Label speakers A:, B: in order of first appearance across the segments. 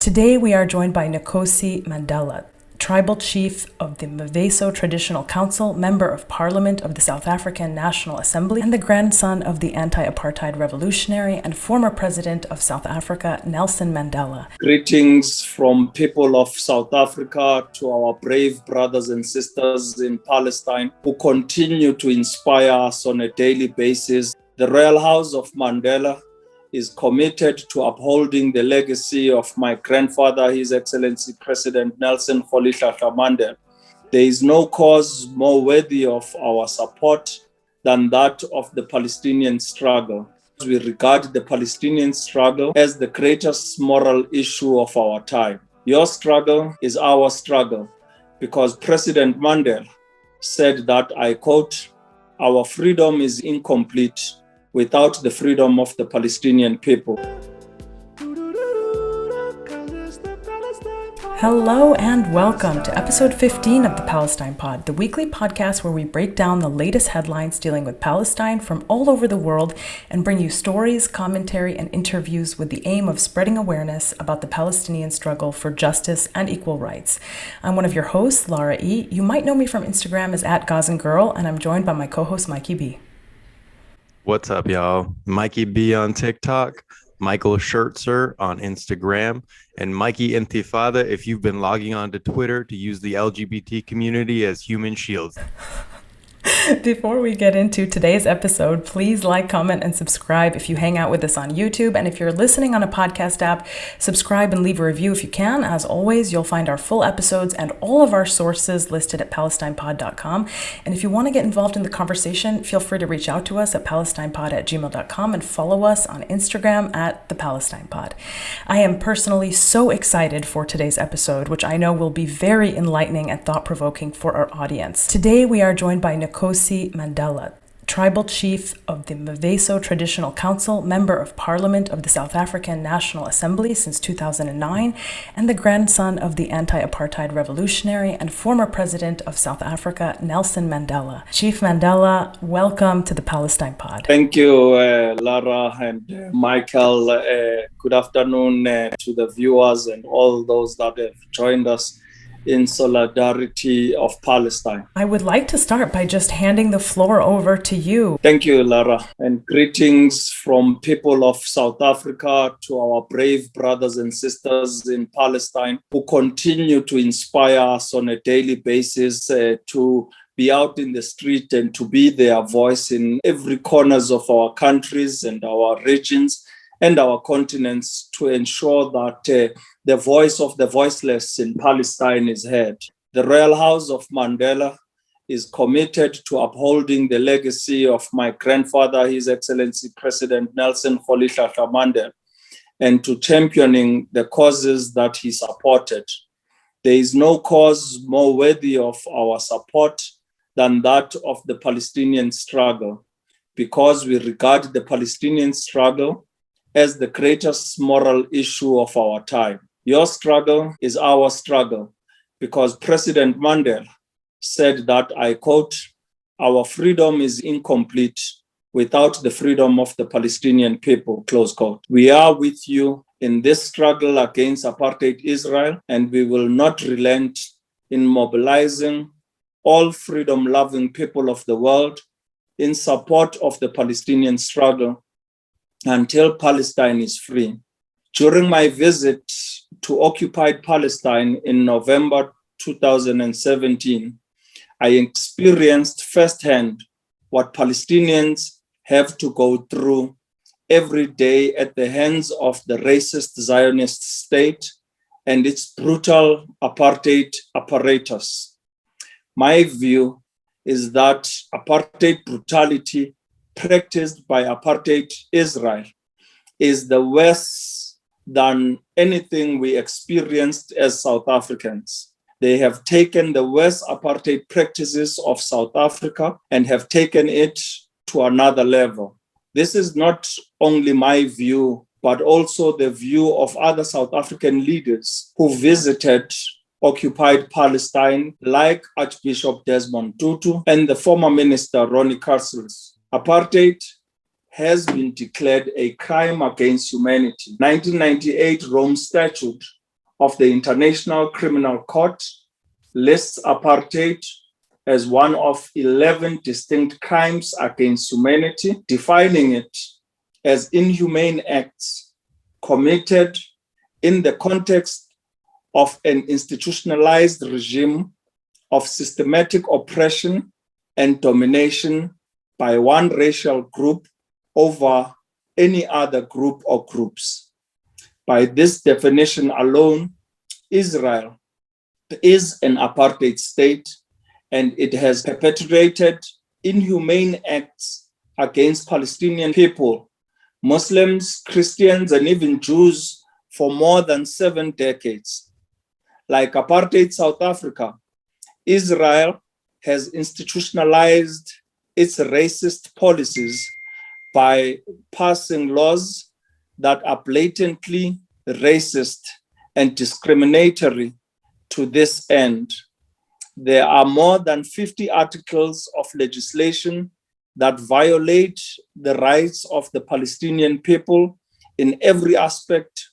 A: Today we are joined by Nkosi Mandela, Tribal Chief of the Mvezo Traditional Council, Member of Parliament of the South African National Assembly, and the grandson of the anti-apartheid revolutionary and former President of South Africa Nelson Mandela.
B: Greetings from people of South Africa to our brave brothers and sisters in Palestine who continue to inspire us on a daily basis. The Royal House of Mandela is committed to upholding the legacy of my grandfather, His Excellency President Nelson Mandela. There is no cause more worthy of our support than that of the Palestinian struggle. We regard the Palestinian struggle as the greatest moral issue of our time. Your struggle is our struggle, because President Mandela said that, I quote, "Our freedom is incomplete without the freedom of the Palestinian people."
A: Hello and welcome to episode 15 of the Palestine Pod, the weekly podcast where we break down the latest headlines dealing with Palestine from all over the world and bring you stories, commentary, and interviews with the aim of spreading awareness about the Palestinian struggle for justice and equal rights. I'm one of your hosts, Lara E. You might know me from Instagram as @GazanGirl, and I'm joined by my co-host, Mikey B.
C: What's up, y'all? Mikey B on TikTok, Michael Schertzer on Instagram, and Mikey Intifada if you've been logging on to Twitter to use the LGBT community as human shields.
A: Before we get into today's episode, please like, comment, and subscribe if you hang out with us on YouTube. And if you're listening on a podcast app, subscribe and leave a review if you can. As always, you'll find our full episodes and all of our sources listed at palestinepod.com. And if you want to get involved in the conversation, feel free to reach out to us at palestinepod@gmail.com and follow us on Instagram at @thepalestinepod. I am personally so excited for today's episode, which I know will be very enlightening and thought-provoking for our audience. Today, we are joined by Nkosi Mandela, Tribal Chief of the Mvezo Traditional Council, Member of Parliament of the South African National Assembly since 2009, and the grandson of the anti-apartheid revolutionary and former President of South Africa Nelson Mandela. Chief Mandela, welcome to the Palestine Pod.
B: Thank you, Lara and Michael. Good afternoon to the viewers and all those that have joined us in solidarity of Palestine.
A: I would like to start by just handing the floor over to you.
B: Thank you, Lara, and greetings from people of South Africa to our brave brothers and sisters in Palestine who continue to inspire us on a daily basis to be out in the street and to be their voice in every corners of our countries and our regions and our continents to ensure that the voice of the voiceless in Palestine is heard. The Royal House of Mandela is committed to upholding the legacy of my grandfather, His Excellency President Nelson Mandela, and to championing the causes that he supported. There is no cause more worthy of our support than that of the Palestinian struggle, because we regard the Palestinian struggle as the greatest moral issue of our time. Your struggle is our struggle, because President Mandela said that, I quote, "Our freedom is incomplete without the freedom of the Palestinian people," close quote. We are with you in this struggle against apartheid Israel, and we will not relent in mobilizing all freedom-loving people of the world in support of the Palestinian struggle until Palestine is free. During my visit to occupied Palestine in November 2017, I experienced firsthand what Palestinians have to go through every day at the hands of the racist Zionist state and its brutal apartheid apparatus. My view is that apartheid brutality practiced by apartheid Israel is the worst than anything we experienced as South Africans. They have taken the worst apartheid practices of South Africa and have taken it to another level. This is not only my view, but also the view of other South African leaders who visited occupied Palestine, like Archbishop Desmond Tutu and the former minister Ronnie Carstens. Apartheid has been declared a crime against humanity. 1998 Rome Statute of the International Criminal Court lists apartheid as one of 11 distinct crimes against humanity, defining it as inhumane acts committed in the context of an institutionalized regime of systematic oppression and domination by one racial group over any other group or groups. By this definition alone, Israel is an apartheid state, and it has perpetrated inhumane acts against Palestinian people, Muslims, Christians, and even Jews for more than 7 decades. Like apartheid South Africa, Israel has institutionalized its racist policies by passing laws that are blatantly racist and discriminatory to this end. There are more than 50 articles of legislation that violate the rights of the Palestinian people in every aspect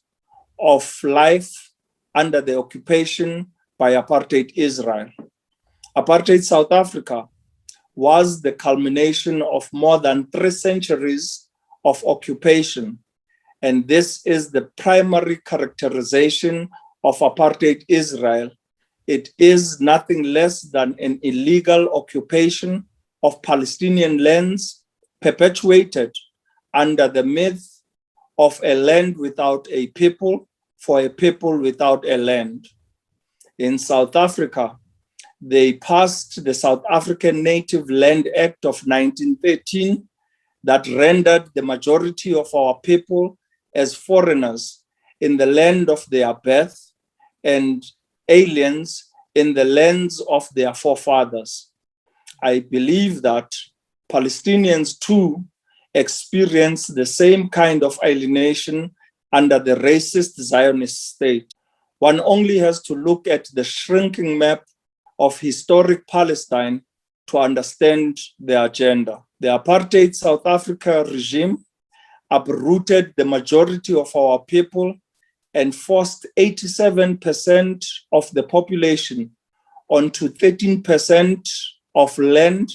B: of life under the occupation by apartheid Israel. Apartheid South Africa was the culmination of more than 3 centuries of occupation, and this is the primary characterization of apartheid Israel. It is nothing less than an illegal occupation of Palestinian lands perpetuated under the myth of a land without a people for a people without a land. In South Africa, they passed the South African Native Land Act of 1913 that rendered the majority of our people as foreigners in the land of their birth and aliens in the lands of their forefathers. I believe that Palestinians too experience the same kind of alienation under the racist Zionist state. One only has to look at the shrinking map of historic Palestine to understand the agenda. The apartheid South Africa regime uprooted the majority of our people and forced 87% of the population onto 13% of land,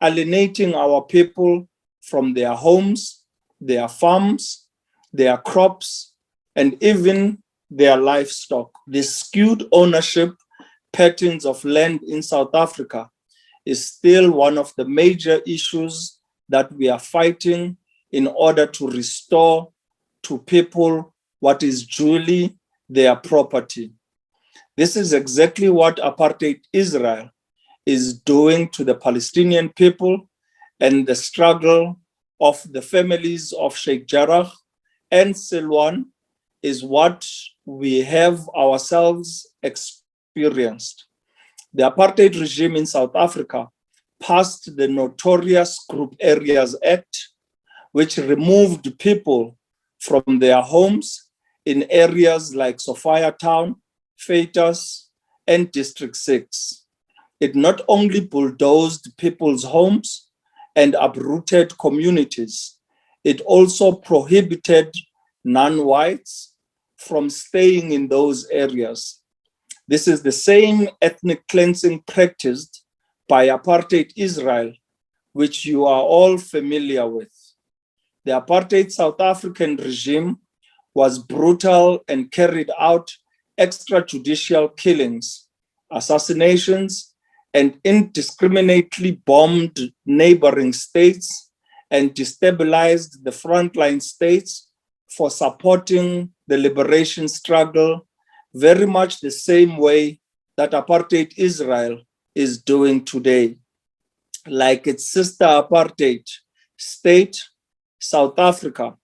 B: alienating our people from their homes, their farms, their crops, and even their livestock. This skewed ownership patterns of land in South Africa is still one of the major issues that we are fighting in order to restore to people what is duly their property. This is exactly what apartheid Israel is doing to the Palestinian people, and the struggle of the families of Sheikh Jarrah and Silwan is what we have ourselves experienced. The apartheid regime in South Africa passed the notorious Group Areas Act, which removed people from their homes in areas like Sussiya Town, Fetus, and District 6. It not only bulldozed people's homes and uprooted communities, it also prohibited non-whites from staying in those areas. This is the same ethnic cleansing practiced by apartheid Israel, which you are all familiar with. The apartheid South African regime was brutal and carried out extrajudicial killings, assassinations, and indiscriminately bombed neighboring states and destabilized the frontline states for supporting the liberation struggle, very much the same way that apartheid Israel is doing today. Like its sister apartheid state, South Africa,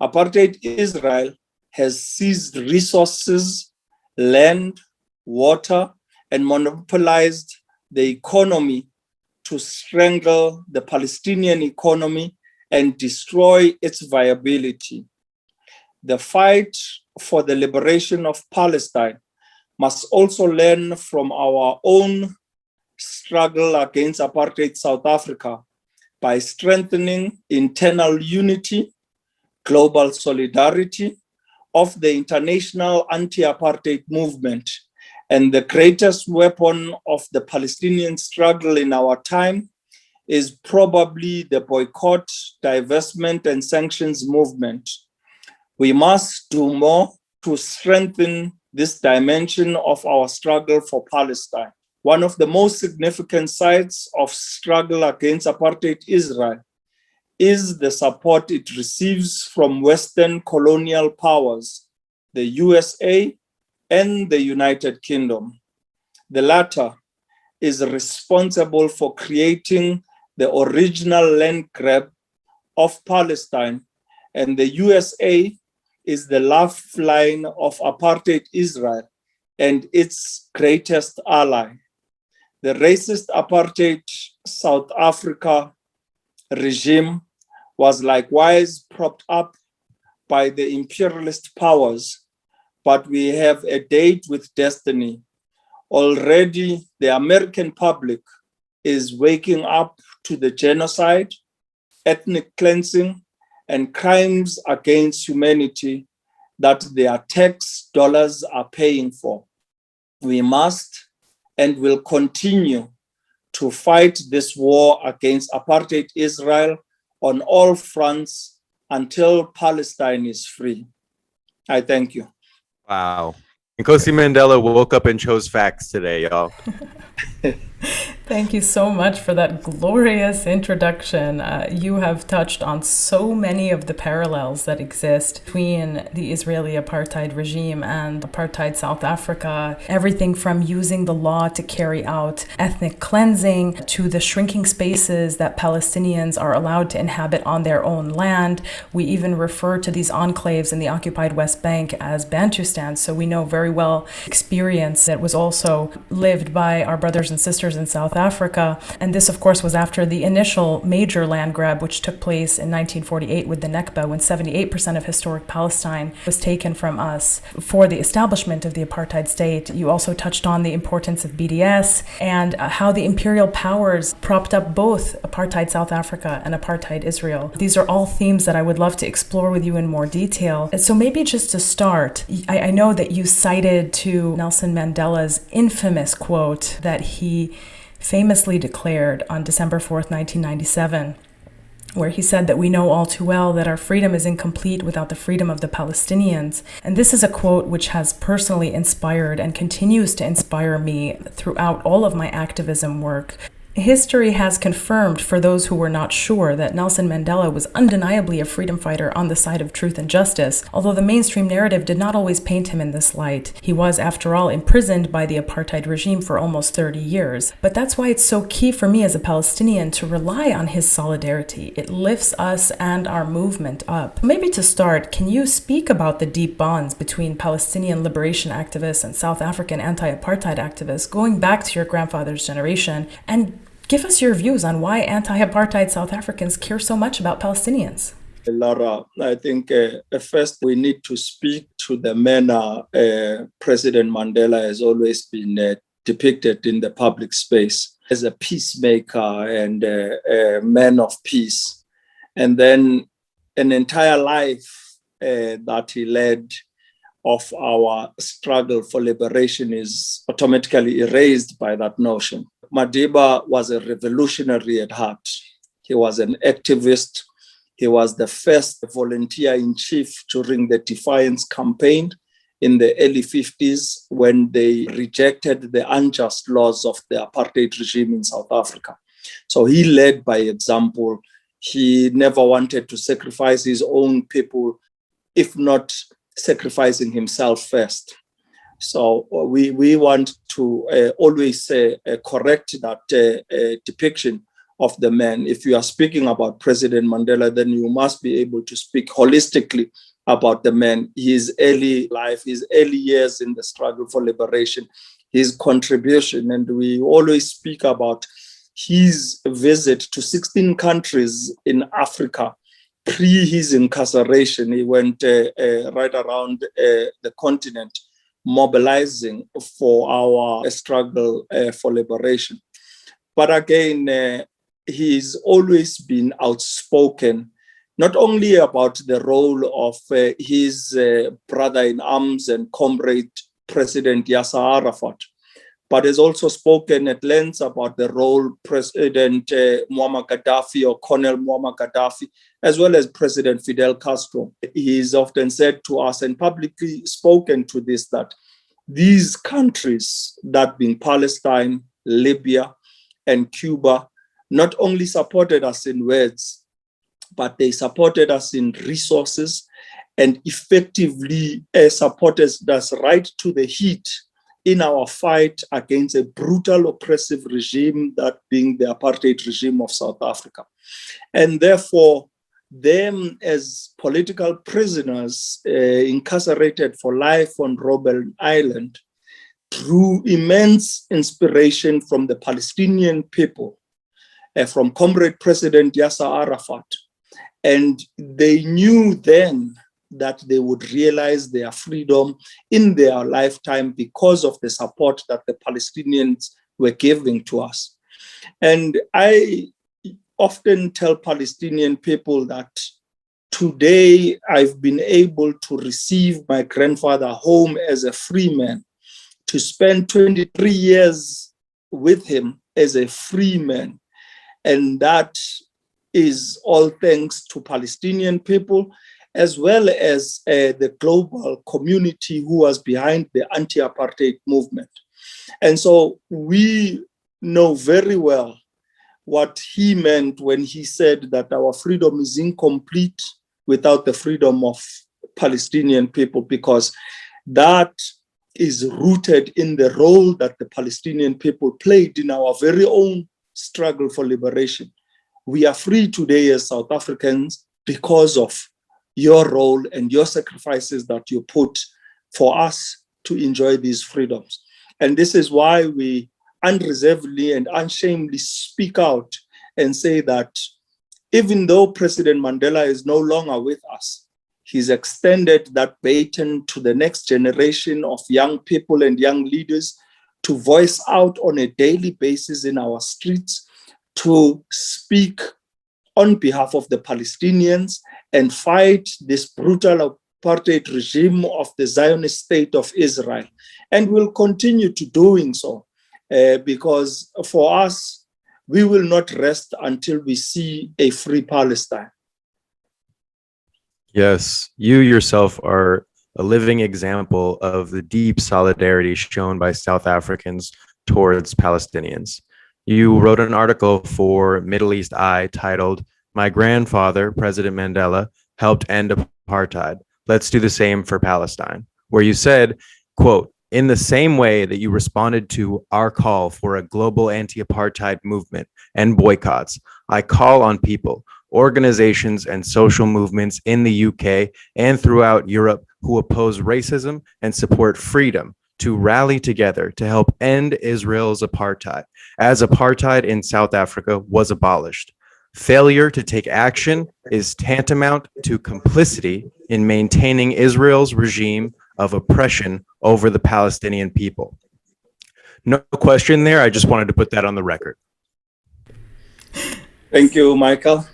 B: apartheid Israel has seized resources, land, water, and monopolized the economy to strangle the Palestinian economy and destroy its viability. The fight for the liberation of Palestine must also learn from our own struggle against apartheid South Africa by strengthening internal unity, global solidarity, of the international anti-apartheid movement and the greatest weapon of the Palestinian struggle in our time is probably the boycott, divestment, and sanctions movement. We must do more to strengthen this dimension of our struggle for Palestine. One of the most significant sides of struggle against apartheid Israel is the support it receives from Western colonial powers, the USA and the United Kingdom. The latter is responsible for creating the original land grab of Palestine, and the USA is the lifeline of apartheid Israel and its greatest ally. The racist apartheid South Africa regime was likewise propped up by the imperialist powers, but we have a date with destiny. Already, the American public is waking up to the genocide, ethnic cleansing, and crimes against humanity that their tax dollars are paying for. We must and will continue to fight this war against apartheid Israel on all fronts until Palestine is free. I thank you.
C: Wow. Nkosi Mandela woke up and chose facts today, y'all.
A: Thank you so much for that glorious introduction. You have touched on so many of the parallels that exist between the Israeli apartheid regime and apartheid South Africa. Everything from using the law to carry out ethnic cleansing to the shrinking spaces that Palestinians are allowed to inhabit on their own land. We even refer to these enclaves in the occupied West Bank as Bantustan, so we know very well experience that was also lived by our brothers and sisters in South Africa. And this, of course, was after the initial major land grab, which took place in 1948 with the Nakba, when 78% of historic Palestine was taken from us for the establishment of the apartheid state. You also touched on the importance of BDS and how the imperial powers propped up both apartheid South Africa and apartheid Israel. These are all themes that I would love to explore with you in more detail. So maybe just to start, I know that you cited to Nelson Mandela's infamous quote that he famously declared on December 4th, 1997, where he said that we know all too well that our freedom is incomplete without the freedom of the Palestinians. And this is a quote which has personally inspired and continues to inspire me throughout all of my activism work. History has confirmed for those who were not sure that Nelson Mandela was undeniably a freedom fighter on the side of truth and justice, although the mainstream narrative did not always paint him in this light. He was, after all, imprisoned by the apartheid regime for almost 30 years. But that's why it's so key for me as a Palestinian to rely on his solidarity. It lifts us and our movement up. Maybe to start, can you speak about the deep bonds between Palestinian liberation activists and South African anti-apartheid activists going back to your grandfather's generation, and give us your views on why anti-apartheid South Africans care so much about Palestinians?
B: Lara, I think first we need to speak to the manner President Mandela has always been depicted in the public space as a peacemaker and a man of peace. And then an entire life that he led of our struggle for liberation is automatically erased by that notion. Madiba was a revolutionary at heart. He was an activist. He was the first volunteer-in-chief during the Defiance campaign in the early 50s when they rejected the unjust laws of the apartheid regime in South Africa. So he led by example. He never wanted to sacrifice his own people, if not sacrificing himself first. So we want to always correct that depiction of the man. If you are speaking about President Mandela, then you must be able to speak holistically about the man, his early life, his early years in the struggle for liberation, his contribution. And we always speak about his visit to 16 countries in Africa. Pre his incarceration, he went right around the continent, mobilizing for our struggle for liberation. But again, he's always been outspoken, not only about the role of his brother in arms and comrade, President Yasser Arafat, but has also spoken at length about the role President Muammar Gaddafi or Colonel Muammar Gaddafi, as well as President Fidel Castro. He's often said to us and publicly spoken to this, that these countries, that being Palestine, Libya, and Cuba, not only supported us in words, but they supported us in resources and effectively supported us right to the heat in our fight against a brutal oppressive regime, that being the apartheid regime of South Africa. And therefore, them as political prisoners incarcerated for life on Robben Island drew immense inspiration from the Palestinian people, from Comrade President Yasser Arafat. And they knew then that they would realize their freedom in their lifetime because of the support that the Palestinians were giving to us. And I often tell Palestinian people that today I've been able to receive my grandfather home as a free man, to spend 23 years with him as a free man. And that is all thanks to Palestinian people, as well as the global community who was behind the anti-apartheid movement. And so we know very well what he meant when he said that our freedom is incomplete without the freedom of Palestinian people, because that is rooted in the role that the Palestinian people played in our very own struggle for liberation. We are free today as South Africans because of your role and your sacrifices that you put for us to enjoy these freedoms. And this is why we unreservedly and unshamedly speak out and say that even though President Mandela is no longer with us, he's extended that baton to the next generation of young people and young leaders to voice out on a daily basis in our streets, to speak on behalf of the Palestinians and fight this brutal apartheid regime of the Zionist state of Israel. And we'll continue to doing so because for us, we will not rest until we see a free Palestine.
C: Yes, you yourself are a living example of the deep solidarity shown by South Africans towards Palestinians. You wrote an article for Middle East Eye titled, "My Grandfather, President Mandela, Helped End Apartheid. Let's do the same for Palestine," where you said, quote, "In the same way that you responded to our call for a global anti-apartheid movement and boycotts, I call on people, organizations, and social movements in the UK and throughout Europe who oppose racism and support freedom to rally together to help end Israel's apartheid, as apartheid in South Africa was abolished. Failure to take action is tantamount to complicity in maintaining Israel's regime of oppression over the Palestinian people." No question there. I just wanted to put that on the record.
B: Thank you, Michael.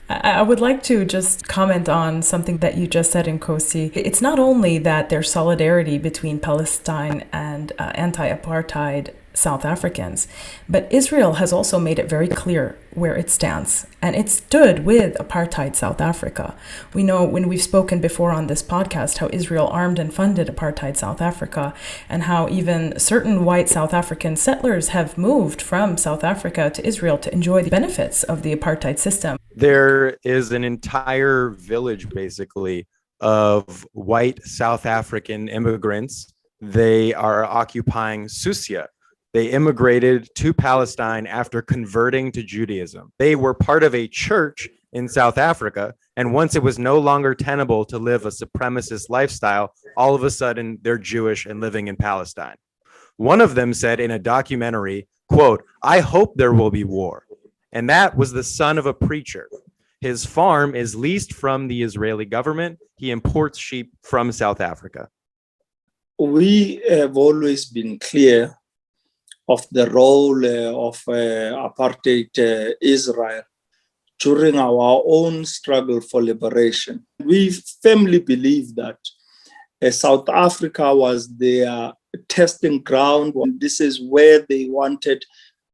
A: I would like to just comment on something that you just said, Nkosi. It's not only that there's solidarity between Palestine and anti-apartheid South Africans, but Israel has also made it very clear where it stands, and it stood with apartheid South Africa. We know when we've spoken before on this podcast how Israel armed and funded apartheid South Africa, and how even certain white South African settlers have moved from South Africa to Israel to enjoy the benefits of the apartheid system.
C: There is an entire village, basically, of white South African immigrants. They are occupying Sussiya. They immigrated to Palestine after converting to Judaism. They were part of a church in South Africa, and once it was no longer tenable to live a supremacist lifestyle, all of a sudden they're Jewish and living in Palestine. One of them said in a documentary, quote, "I hope there will be war." And that was the son of a preacher. His farm is leased from the Israeli government. He imports sheep from South Africa.
B: We have always been clear of the role of apartheid Israel during our own struggle for liberation. We firmly believe that South Africa was their testing ground. This is where they wanted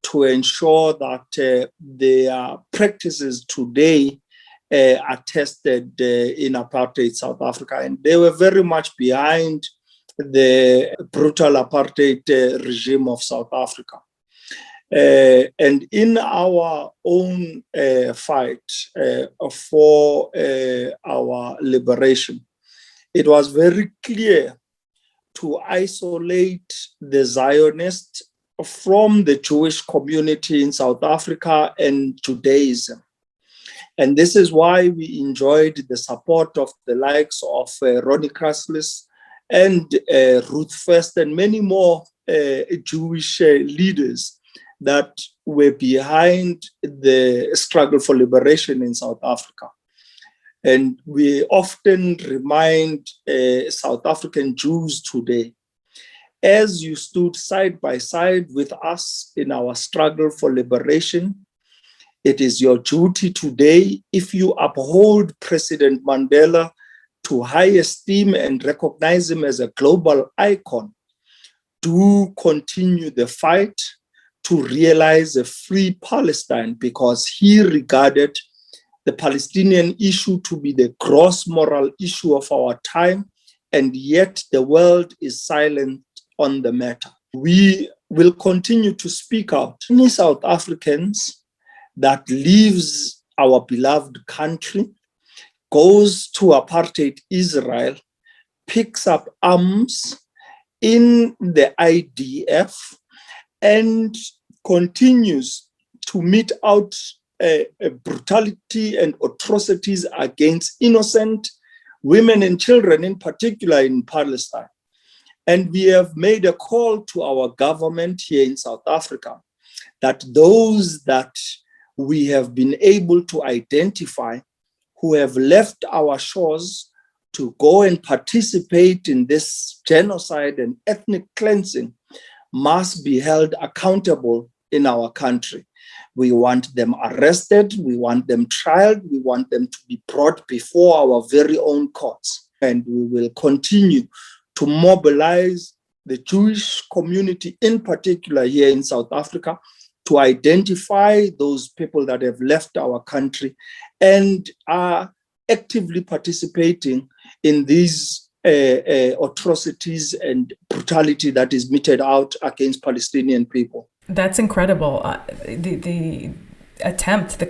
B: to ensure that their practices today are tested in apartheid South Africa. And they were very much behind the brutal apartheid regime of South Africa. And in our own fight for our liberation, it was very clear to isolate the Zionists from the Jewish community in South Africa and Judaism. And this is why we enjoyed the support of the likes of Ronnie Kraslis and Ruth First and many more Jewish leaders that were behind the struggle for liberation in South Africa. And we often remind South African Jews today, as you stood side by side with us in our struggle for liberation, it is your duty today, if you uphold President Mandela to high esteem and recognize him as a global icon, to continue the fight to realize a free Palestine, because he regarded the Palestinian issue to be the gross moral issue of our time, and yet the world is silent on the matter. We will continue to speak out. Many South Africans that leaves our beloved country, goes to apartheid Israel, picks up arms in the IDF, and continues to mete out brutality and atrocities against innocent women and children, in particular in Palestine. And we have made a call to our government here in South Africa that those that we have been able to identify who have left our shores to go and participate in this genocide and ethnic cleansing must be held accountable in our country. We want them arrested, we want them tried, we want them to be brought before our very own courts. And we will continue to mobilize the Jewish community, in particular here in South Africa, to identify those people that have left our country and are actively participating in these atrocities and brutality that is meted out against Palestinian people.
A: That's incredible. The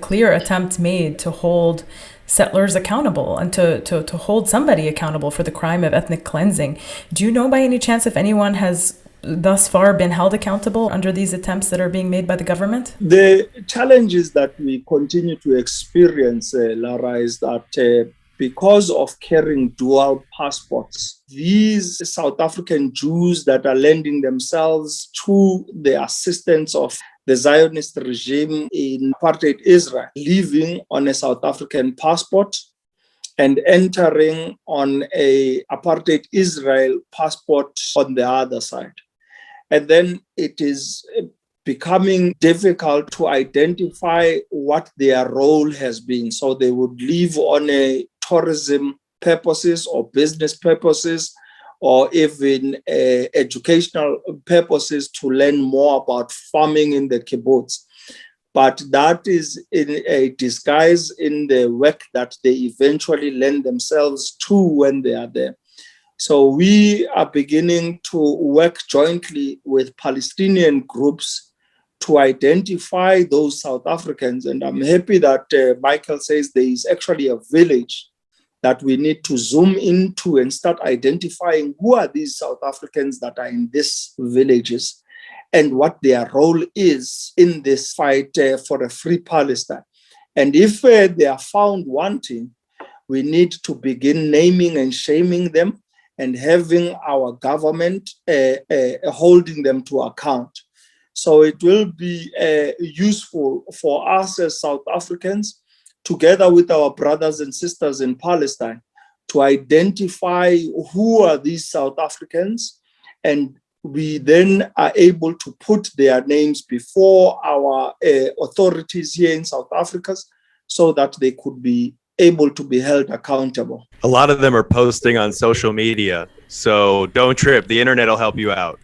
A: clear attempt made to hold settlers accountable and to hold somebody accountable for the crime of ethnic cleansing. Do you know by any chance if anyone has thus far been held accountable under these attempts that are being made by the government?
B: The challenges that we continue to experience, Lara, is that because of carrying dual passports, these South African Jews that are lending themselves to the assistance of the Zionist regime in apartheid Israel, living on a South African passport and entering on a apartheid Israel passport on the other side. And then it is becoming difficult to identify what their role has been. So they would live on a tourism purposes or business purposes, or even educational purposes to learn more about farming in the kibbutz. But that is in a disguise in the work that they eventually lend themselves to when they are there. So we are beginning to work jointly with Palestinian groups to identify those South Africans. And I'm happy that Michael says there is actually a village that we need to zoom into and start identifying who are these South Africans that are in these villages and what their role is in this fight for a free Palestine. And if they are found wanting, we need to begin naming and shaming them and having our government holding them to account. So it will be useful for us as South Africans, together with our brothers and sisters in Palestine, to identify who are these South Africans, and we then are able to put their names before our authorities here in South Africa so that they could be able to be held accountable.
C: A lot of them are posting on social media, so don't trip. The internet will help you out.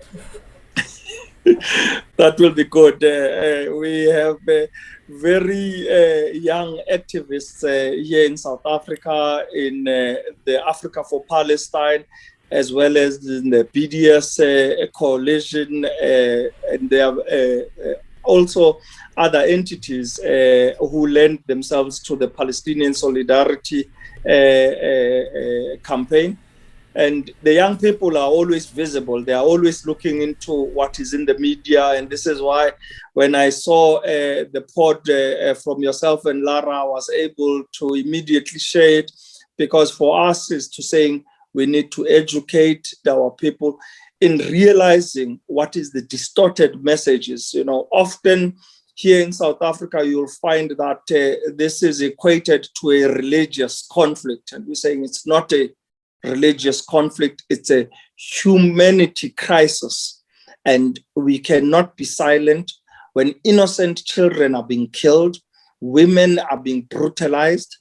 B: That will be good. We have very young activists here in South Africa, in the Africa for Palestine, as well as in the BDS coalition, and there are also other entities who lend themselves to the Palestinian Solidarity campaign. And the young people are always visible. They are always looking into what is in the media. And this is why when I saw the pod from yourself and Lara, I was able to immediately share it, because for us is to saying we need to educate our people in realizing what is the distorted messages. You know, often here in South Africa, you'll find that this is equated to a religious conflict. And we're saying it's not a religious conflict, it's a humanity crisis. And we cannot be silent when innocent children are being killed, women are being brutalized,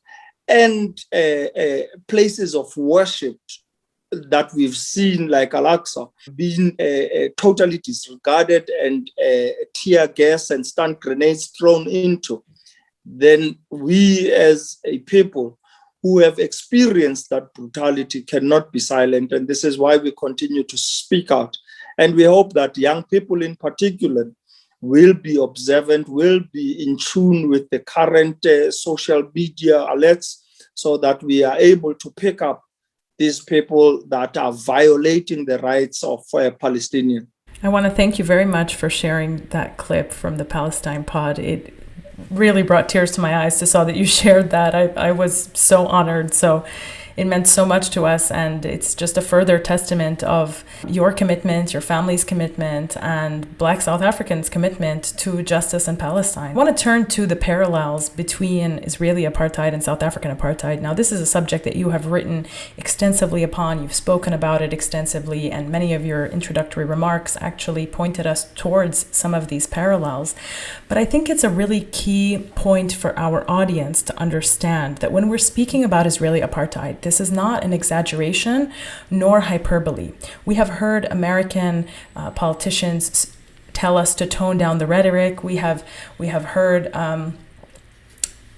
B: and places of worship that we've seen, like Al-Aqsa, being totally disregarded and tear gas and stun grenades thrown into. Then we as a people who have experienced that brutality cannot be silent. And this is why we continue to speak out. And we hope that young people in particular will be observant, will be in tune with the current social media alerts, so that we are able to pick up these people that are violating the rights of Palestinians.
A: I want to thank you very much for sharing that clip from the Palestine pod. It really brought tears to my eyes to saw that you shared that. I was so honored. So it meant so much to us, and it's just a further testament of your commitment, your family's commitment, and Black South Africans' commitment to justice in Palestine. I want to turn to the parallels between Israeli apartheid and South African apartheid. Now, this is a subject that you have written extensively upon. You've spoken about it extensively, and many of your introductory remarks actually pointed us towards some of these parallels. But I think it's a really key point for our audience to understand that when we're speaking about Israeli apartheid, this is not an exaggeration nor hyperbole. We have heard American politicians tell us to tone down the rhetoric. We have heard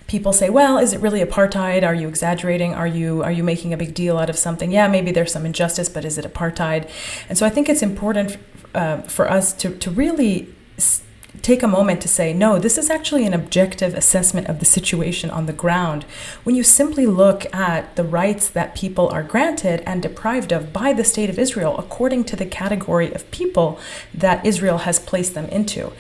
A: people say, well, is it really apartheid? Are you exaggerating? Are you making a big deal out of something? Yeah, maybe there's some injustice, but is it apartheid? And so I think it's important for us to really take a moment to say, no, this is actually an objective assessment of the situation on the ground. When you simply look at the rights that people are granted and deprived of by the state of Israel according to the category of people that Israel has placed them into.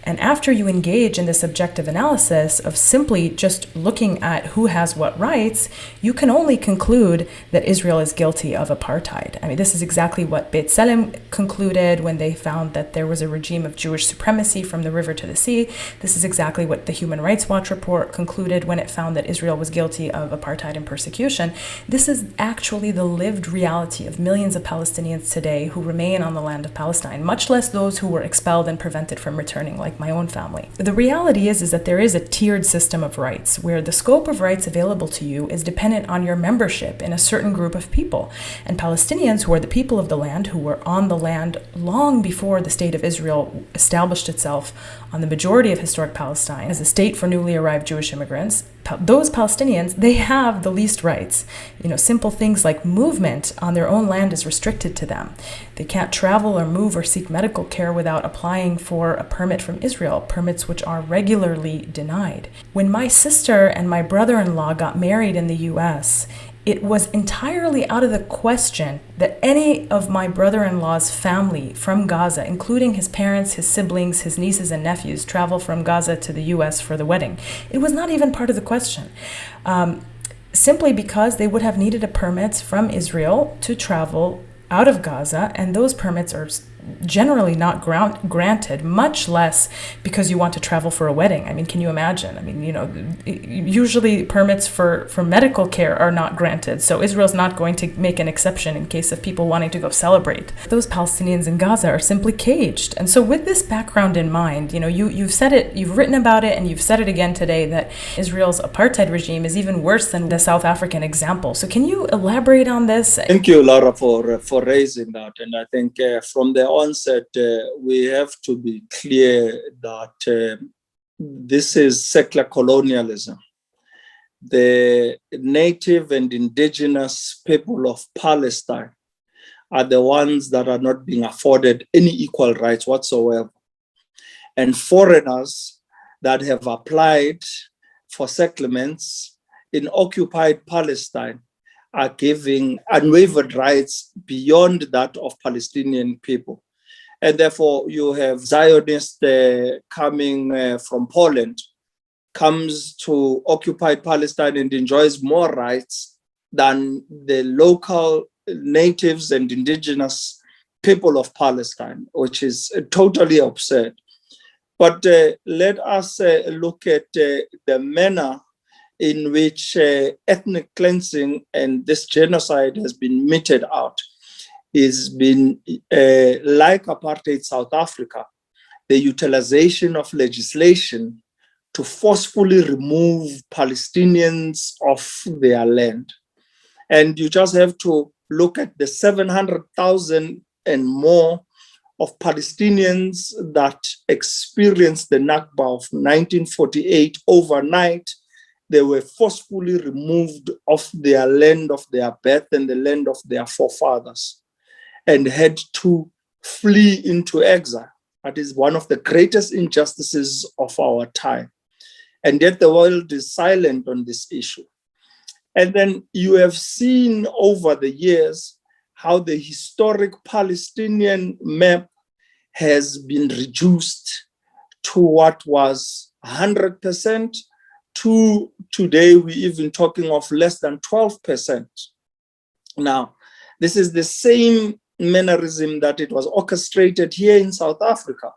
A: And after you engage in this objective analysis of simply just looking at who has what rights, you can only conclude that Israel is guilty of apartheid. I mean, this is exactly what Beit Salem concluded when they found that there was a regime of Jewish supremacy from the river to the sea. This is exactly what the Human Rights Watch report concluded when it found that Israel was guilty of apartheid and persecution. This is actually the lived reality of millions of Palestinians today who remain on the land of Palestine, much less those who were expelled and prevented from returning, like my own family. The reality is that there is a tiered system of rights where the scope of rights available to you is dependent on your membership in a certain group of people. And Palestinians, who are the people of the land, who were on the land long before the state of Israel established itself on the majority of historic Palestine as a state for newly arrived Jewish immigrants, those Palestinians, they have the least rights. You know, simple things like movement on their own land is restricted to them. They can't travel or move or seek medical care without applying for a permit from Israel, permits which are regularly denied. When my sister and my brother-in-law got married in the US, it was entirely out of the question that any of my brother-in-law's family from Gaza, including his parents, his siblings, his nieces and nephews, travel from Gaza to the US for the wedding. It was not even part of the question. Simply because they would have needed a permit from Israel to travel out of Gaza, and those permits are generally not granted, much less because you want to travel for a wedding. I mean, can you imagine? I mean, usually permits for medical care are not granted. So Israel's not going to make an exception in case of people wanting to go celebrate. Those Palestinians in Gaza are simply caged. And so with this background in mind, you've said it, you've written about it, and you've said it again today that Israel's apartheid regime is even worse than the South African example. So can you elaborate on this?
B: Thank you, Lara, for raising that. And I think from the onset, we have to be clear that this is secular colonialism. The native and indigenous people of Palestine are the ones that are not being afforded any equal rights whatsoever. And foreigners that have applied for settlements in occupied Palestine are giving unwavered rights beyond that of Palestinian people. And therefore, you have Zionists coming from Poland, comes to occupied Palestine and enjoys more rights than the local natives and indigenous people of Palestine, which is totally absurd. But let us look at the manner in which ethnic cleansing and this genocide has been meted out. Is been like apartheid South Africa, the utilization of legislation to forcefully remove Palestinians off their land. And you just have to look at the 700,000 and more of Palestinians that experienced the Nakba of 1948 overnight. They were forcefully removed off their land of their birth and the land of their forefathers, and had to flee into exile. That is one of the greatest injustices of our time. And yet the world is silent on this issue. And then you have seen over the years how the historic Palestinian map has been reduced to what was 100%, to today we're even talking of less than 12%. Now, this is the same mannerism that it was orchestrated here in South Africa,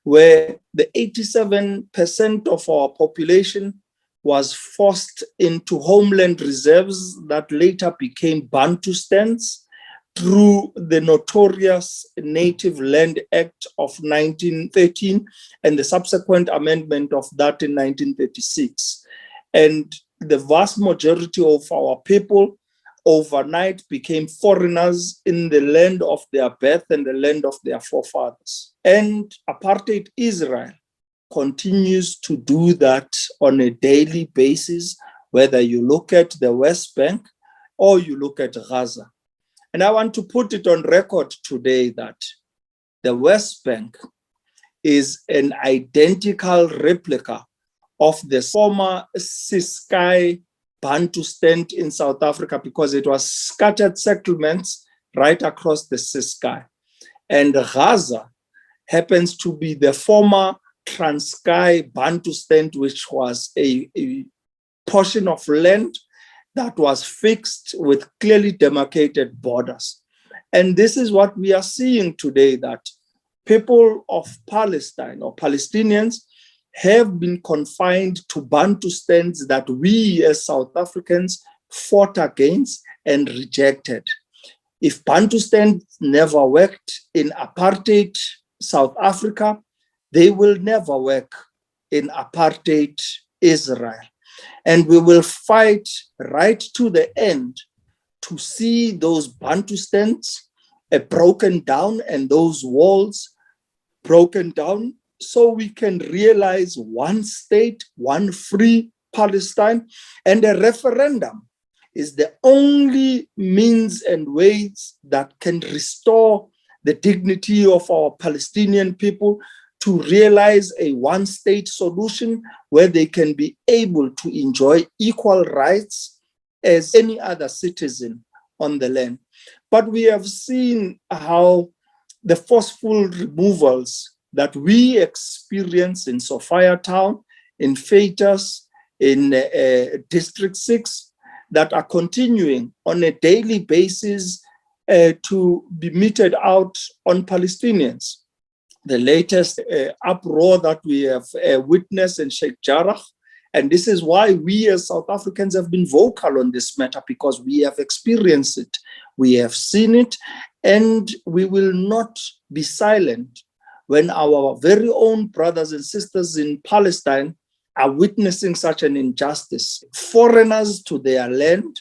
B: where the 87% of our population was forced into homeland reserves that later became Bantustans through the notorious Native Land Act of 1913 and the subsequent amendment of that in 1936. And the vast majority of our people overnight became foreigners in the land of their birth and the land of their forefathers. And apartheid Israel continues to do that on a daily basis, whether you look at the West Bank or you look at Gaza. And I want to put it on record today that the West Bank is an identical replica of the former Ciskei Bantustan in South Africa, because it was scattered settlements right across the Ciskei. And Gaza happens to be the former Transkei Bantustan, which was a portion of land that was fixed with clearly demarcated borders. And this is what we are seeing today, that people of Palestine or Palestinians have been confined to Bantustans that we as South Africans fought against and rejected. If Bantustan never worked in apartheid South Africa, they will never work in apartheid Israel. And we will fight right to the end to see those Bantustans broken down and those walls broken down, so we can realize one state, one free Palestine. And a referendum is the only means and ways that can restore the dignity of our Palestinian people to realize a one-state solution where they can be able to enjoy equal rights as any other citizen on the land. But we have seen how the forceful removals that we experience in Sophia Town, in Fetus, in District 6, that are continuing on a daily basis to be meted out on Palestinians. The latest uproar that we have witnessed in Sheikh Jarrah. And this is why we as South Africans have been vocal on this matter, because we have experienced it, we have seen it, and we will not be silent when our very own brothers and sisters in Palestine are witnessing such an injustice. Foreigners to their land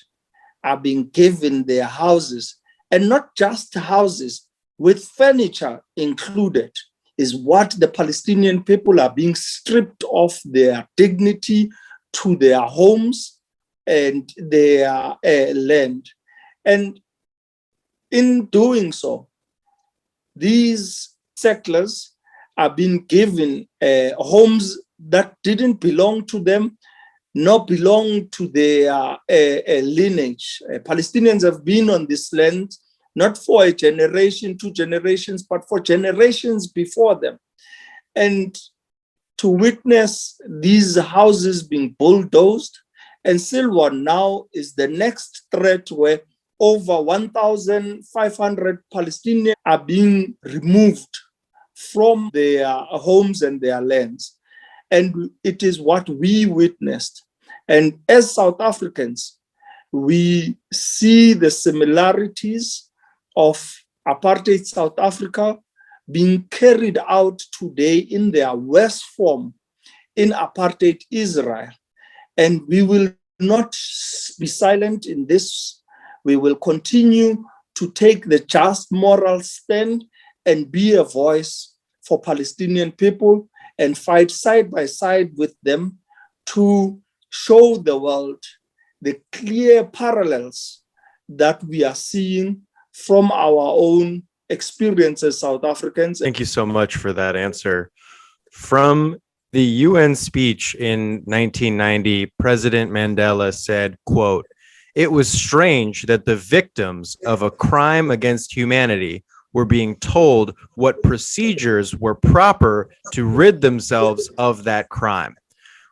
B: are being given their houses, and not just houses, with furniture included, is what the Palestinian people are being stripped of their dignity, to their homes and their land. And in doing so, these settlers are being given homes that didn't belong to them, nor belong to their lineage. Palestinians have been on this land not for a generation, 2 generations, but for generations before them. And to witness these houses being bulldozed, and Silwa now is the next threat, where over 1,500 Palestinians are being removed from their homes and their lands. And it is what we witnessed. And as South Africans, we see the similarities of apartheid South Africa being carried out today in their worst form in apartheid Israel. And we will not be silent in this. We will continue to take the just moral stand and be a voice for Palestinian people, and fight side by side with them to show the world the clear parallels that we are seeing from our own experience as South Africans.
C: Thank you so much for that answer. From the UN speech in 1990, President Mandela said, quote, "It was strange that the victims of a crime against humanity were being told what procedures were proper to rid themselves of that crime."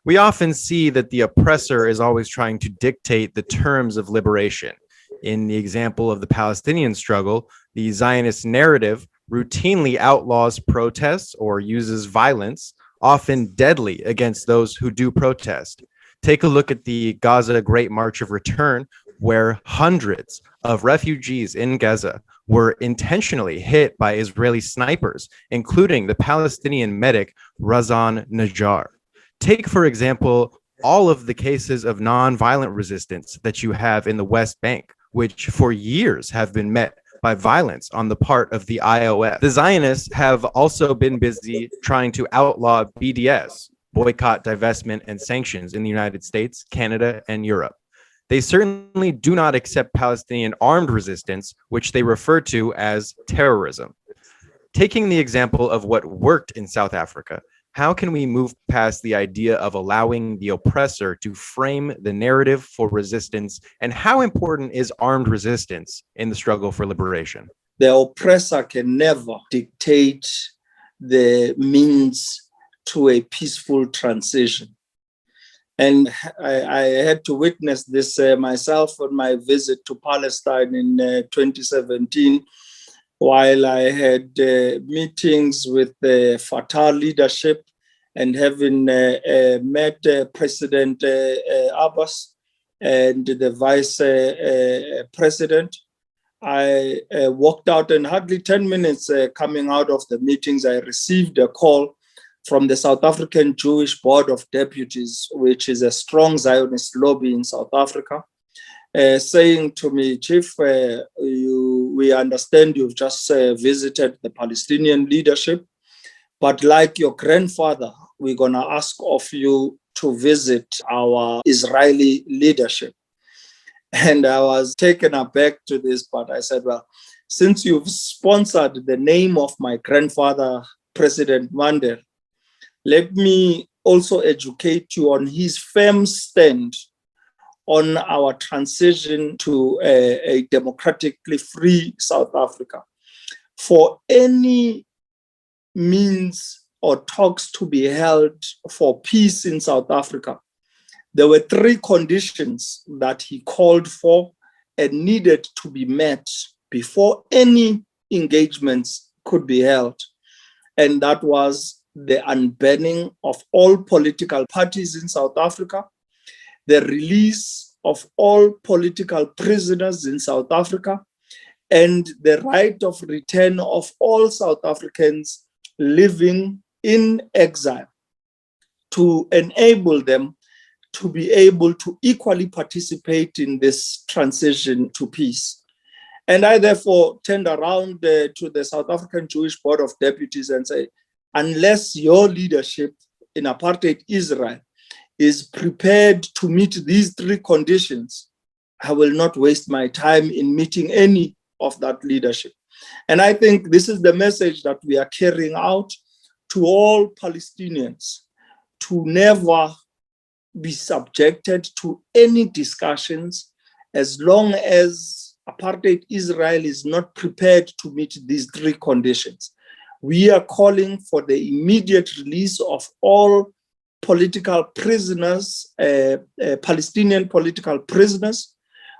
C: We often see that the oppressor is always trying to dictate the terms of liberation. In the example of the Palestinian struggle, the Zionist narrative routinely outlaws protests or uses violence, often deadly, against those who do protest. Take a look at the Gaza Great March of Return, where hundreds of refugees in Gaza were intentionally hit by Israeli snipers, including the Palestinian medic Razan Najjar. Take, for example, all of the cases of nonviolent resistance that you have in the West Bank, which for years have been met by violence on the part of the IOF. The Zionists have also been busy trying to outlaw BDS, boycott, divestment, and sanctions in the United States, Canada, and Europe. They certainly do not accept Palestinian armed resistance, which they refer to as terrorism. Taking the example of what worked in South Africa, how can we move past the idea of allowing the oppressor to frame the narrative for resistance? And how important is armed resistance in the struggle for liberation?
B: The oppressor can never dictate the means to a peaceful transition. And I had to witness this myself on my visit to Palestine in 2017, while I had meetings with the Fatah leadership and having met President Abbas and the Vice President. I walked out, and hardly 10 minutes coming out of the meetings, I received a call from the South African Jewish Board of Deputies, which is a strong Zionist lobby in South Africa, saying to me, "Chief, we understand you've just visited the Palestinian leadership, but like your grandfather, we're going to ask of you to visit our Israeli leadership." And I was taken aback to this, but I said, well, since you've sponsored the name of my grandfather, President Mandela, let me also educate you on his firm stand on our transition to a democratically free South Africa. For any means or talks to be held for peace in South Africa, there were 3 conditions that he called for and needed to be met before any engagements could be held. And that was the unbanning of all political parties in South Africa, the release of all political prisoners in South Africa, and the right of return of all South Africans living in exile, to enable them to be able to equally participate in this transition to peace. And I therefore turned around to the South African Jewish Board of Deputies and say, unless your leadership in apartheid Israel is prepared to meet these three conditions, I will not waste my time in meeting any of that leadership. And I think this is the message that we are carrying out to all Palestinians, to never be subjected to any discussions as long as apartheid Israel is not prepared to meet these three conditions. We are calling for the immediate release of all political prisoners, Palestinian political prisoners.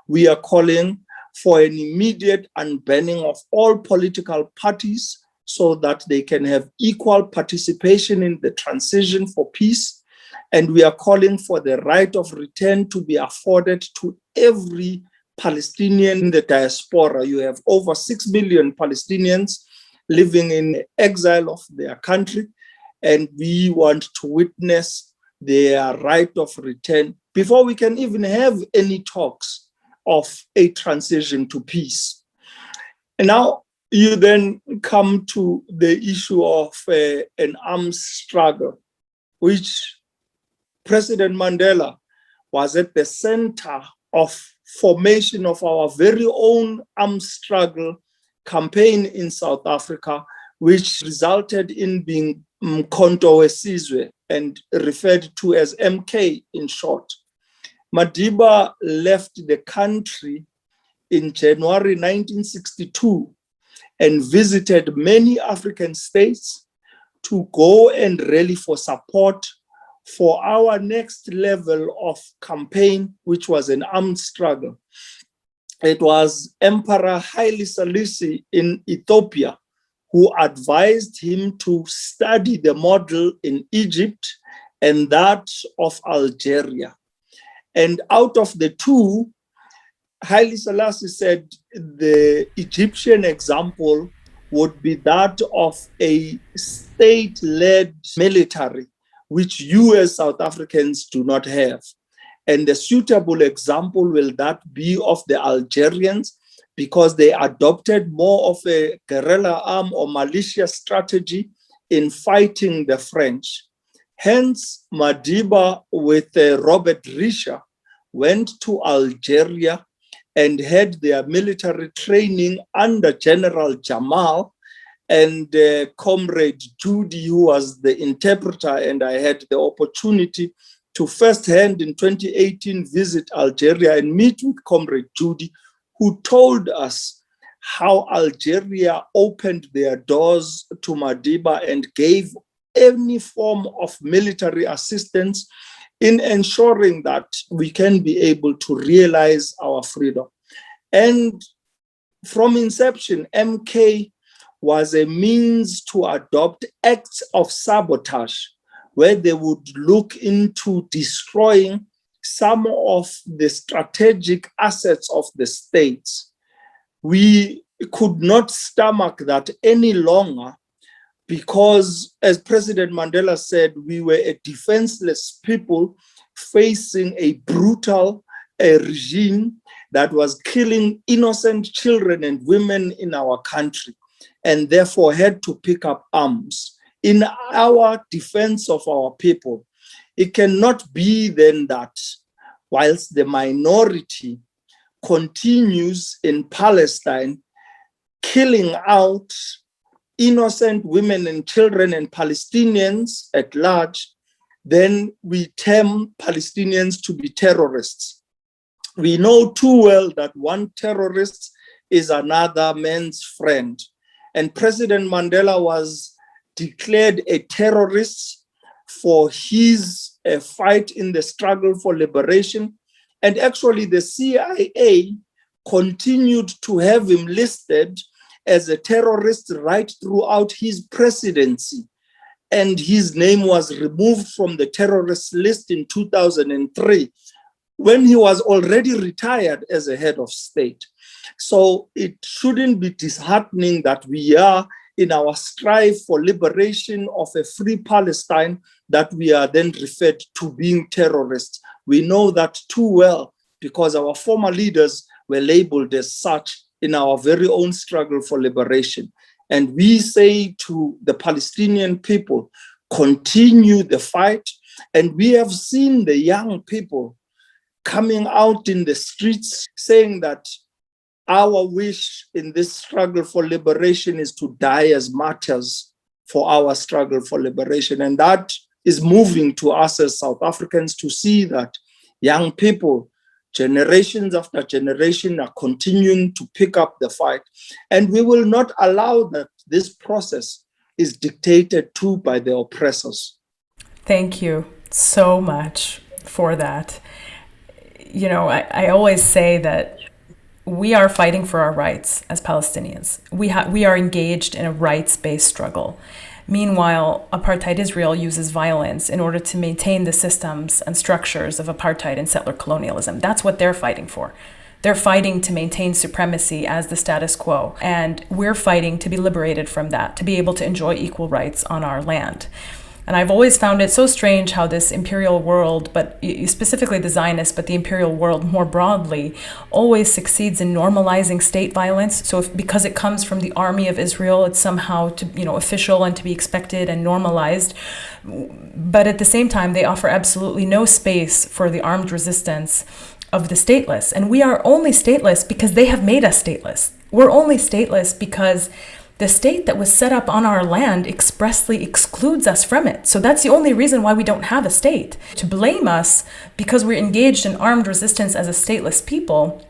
B: We are calling for an immediate unbanning of all political parties so that they can have equal participation in the transition for peace. And we are calling for the right of return to be afforded to every Palestinian in the diaspora. You have over 6 million Palestinians living in exile of their country, and we want to witness their right of return before we can even have any talks of a transition to peace. And now you then come to the issue of an arms struggle, which President Mandela was at the center of formation of our very own arms struggle campaign in South Africa, which resulted in being Mkhonto weSizwe and referred to as MK in short. Madiba left the country in January 1962 and visited many African states to go and rally for support for our next level of campaign, which was an armed struggle. It was Emperor Haile Selassie in Ethiopia who advised him to study the model in Egypt and that of Algeria. And out of the two, Haile Selassie said the Egyptian example would be that of a state-led military, which you as South Africans do not have. And the suitable example will that be of the Algerians, because they adopted more of a guerrilla arm or militia strategy in fighting the French. Hence, Madiba with Robert Risha went to Algeria and had their military training under General Jamal and Comrade Judy, who was the interpreter, and I had the opportunity to firsthand in 2018 visit Algeria and meet with Comrade Judy, who told us how Algeria opened their doors to Madiba and gave any form of military assistance in ensuring that we can be able to realize our freedom. And from inception, MK was a means to adopt acts of sabotage where they would look into destroying some of the strategic assets of the states. We could not stomach that any longer because, as President Mandela said, we were a defenseless people facing a brutal regime that was killing innocent children and women in our country, and therefore had to pick up arms in our defense of our people. It cannot be then that whilst the minority continues in Palestine, killing out innocent women and children and Palestinians at large, then we term Palestinians to be terrorists. We know too well that one terrorist is another man's friend. And President Mandela was declared a terrorist for his fight in the struggle for liberation. And actually the CIA continued to have him listed as a terrorist right throughout his presidency. And his name was removed from the terrorist list in 2003, when he was already retired as a head of state. So it shouldn't be disheartening that we are in our strive for liberation of a free Palestine, that we are then referred to being terrorists. We know that too well because our former leaders were labeled as such in our very own struggle for liberation. And we say to the Palestinian people, continue the fight. And we have seen the young people coming out in the streets saying that our wish in this struggle for liberation is to die as martyrs for our struggle for liberation. And that is moving to us as South Africans to see that young people, generations after generation, are continuing to pick up the fight. And we will not allow that this process is dictated to by the oppressors.
A: Thank you so much for that. You know, I always say that we are fighting for our rights as Palestinians. We are engaged in a rights-based struggle. Meanwhile, apartheid Israel uses violence in order to maintain the systems and structures of apartheid and settler colonialism. That's what they're fighting for. They're fighting to maintain supremacy as the status quo. And we're fighting to be liberated from that, to be able to enjoy equal rights on our land. And I've always found it so strange how this imperial world, but specifically the Zionists, but the imperial world more broadly, always succeeds in normalizing state violence. So because it comes from the army of Israel, it's somehow official and to be expected and normalized. But at the same time, they offer absolutely no space for the armed resistance of the stateless. And we are only stateless because they have made us stateless. We're only stateless because the state that was set up on our land expressly excludes us from it. So that's the only reason why we don't have a state. To blame us because we're engaged in armed resistance as a stateless people,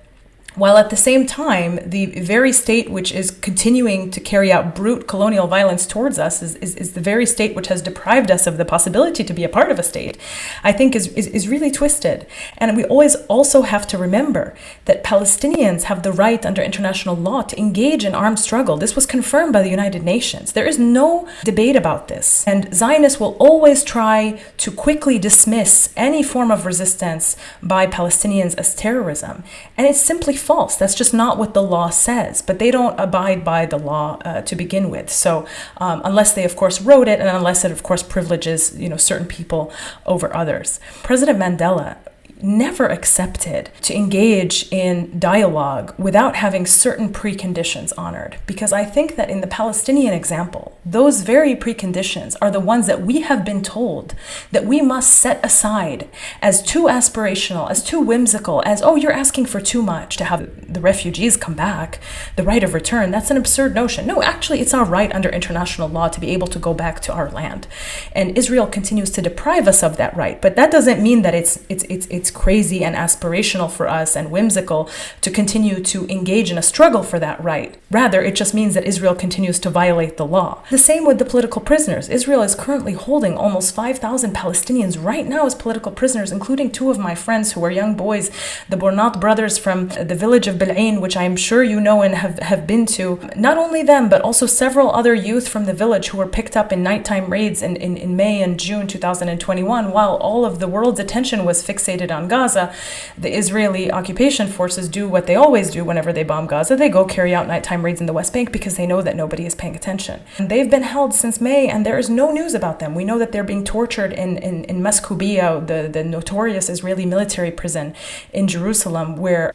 A: while at the same time, the very state which is continuing to carry out brute colonial violence towards us is the very state which has deprived us of the possibility to be a part of a state, I think is really twisted. And we always also have to remember that Palestinians have the right under international law to engage in armed struggle. This was confirmed by the United Nations. There is no debate about this. And Zionists will always try to quickly dismiss any form of resistance by Palestinians as terrorism. And it's simply false. That's just not what the law says, but they don't abide by the law to begin with. So unless they, of course, wrote it, and unless it, of course, privileges, certain people over others. President Mandela never accepted to engage in dialogue without having certain preconditions honored. Because I think that in the Palestinian example, those very preconditions are the ones that we have been told that we must set aside as too aspirational, as too whimsical, as, oh, you're asking for too much to have the refugees come back, the right of return. That's an absurd notion. No, actually, it's our right under international law to be able to go back to our land. And Israel continues to deprive us of that right. But that doesn't mean that it's crazy and aspirational for us and whimsical to continue to engage in a struggle for that right. Rather, it just means that Israel continues to violate the law. The same with the political prisoners. Israel is currently holding almost 5,000 Palestinians right now as political prisoners, including two of my friends who are young boys, the Bornat brothers from the village of Bil'ain, which I'm sure you know and have been to. Not only them, but also several other youth from the village who were picked up in nighttime raids in May and June 2021, while all of the world's attention was fixated on Gaza. The Israeli occupation forces do what they always do whenever they bomb Gaza. They go carry out nighttime raids in the West Bank because they know that nobody is paying attention. And they've been held since May, and there is no news about them. We know that they're being tortured in Maskubiya, the notorious Israeli military prison in Jerusalem, where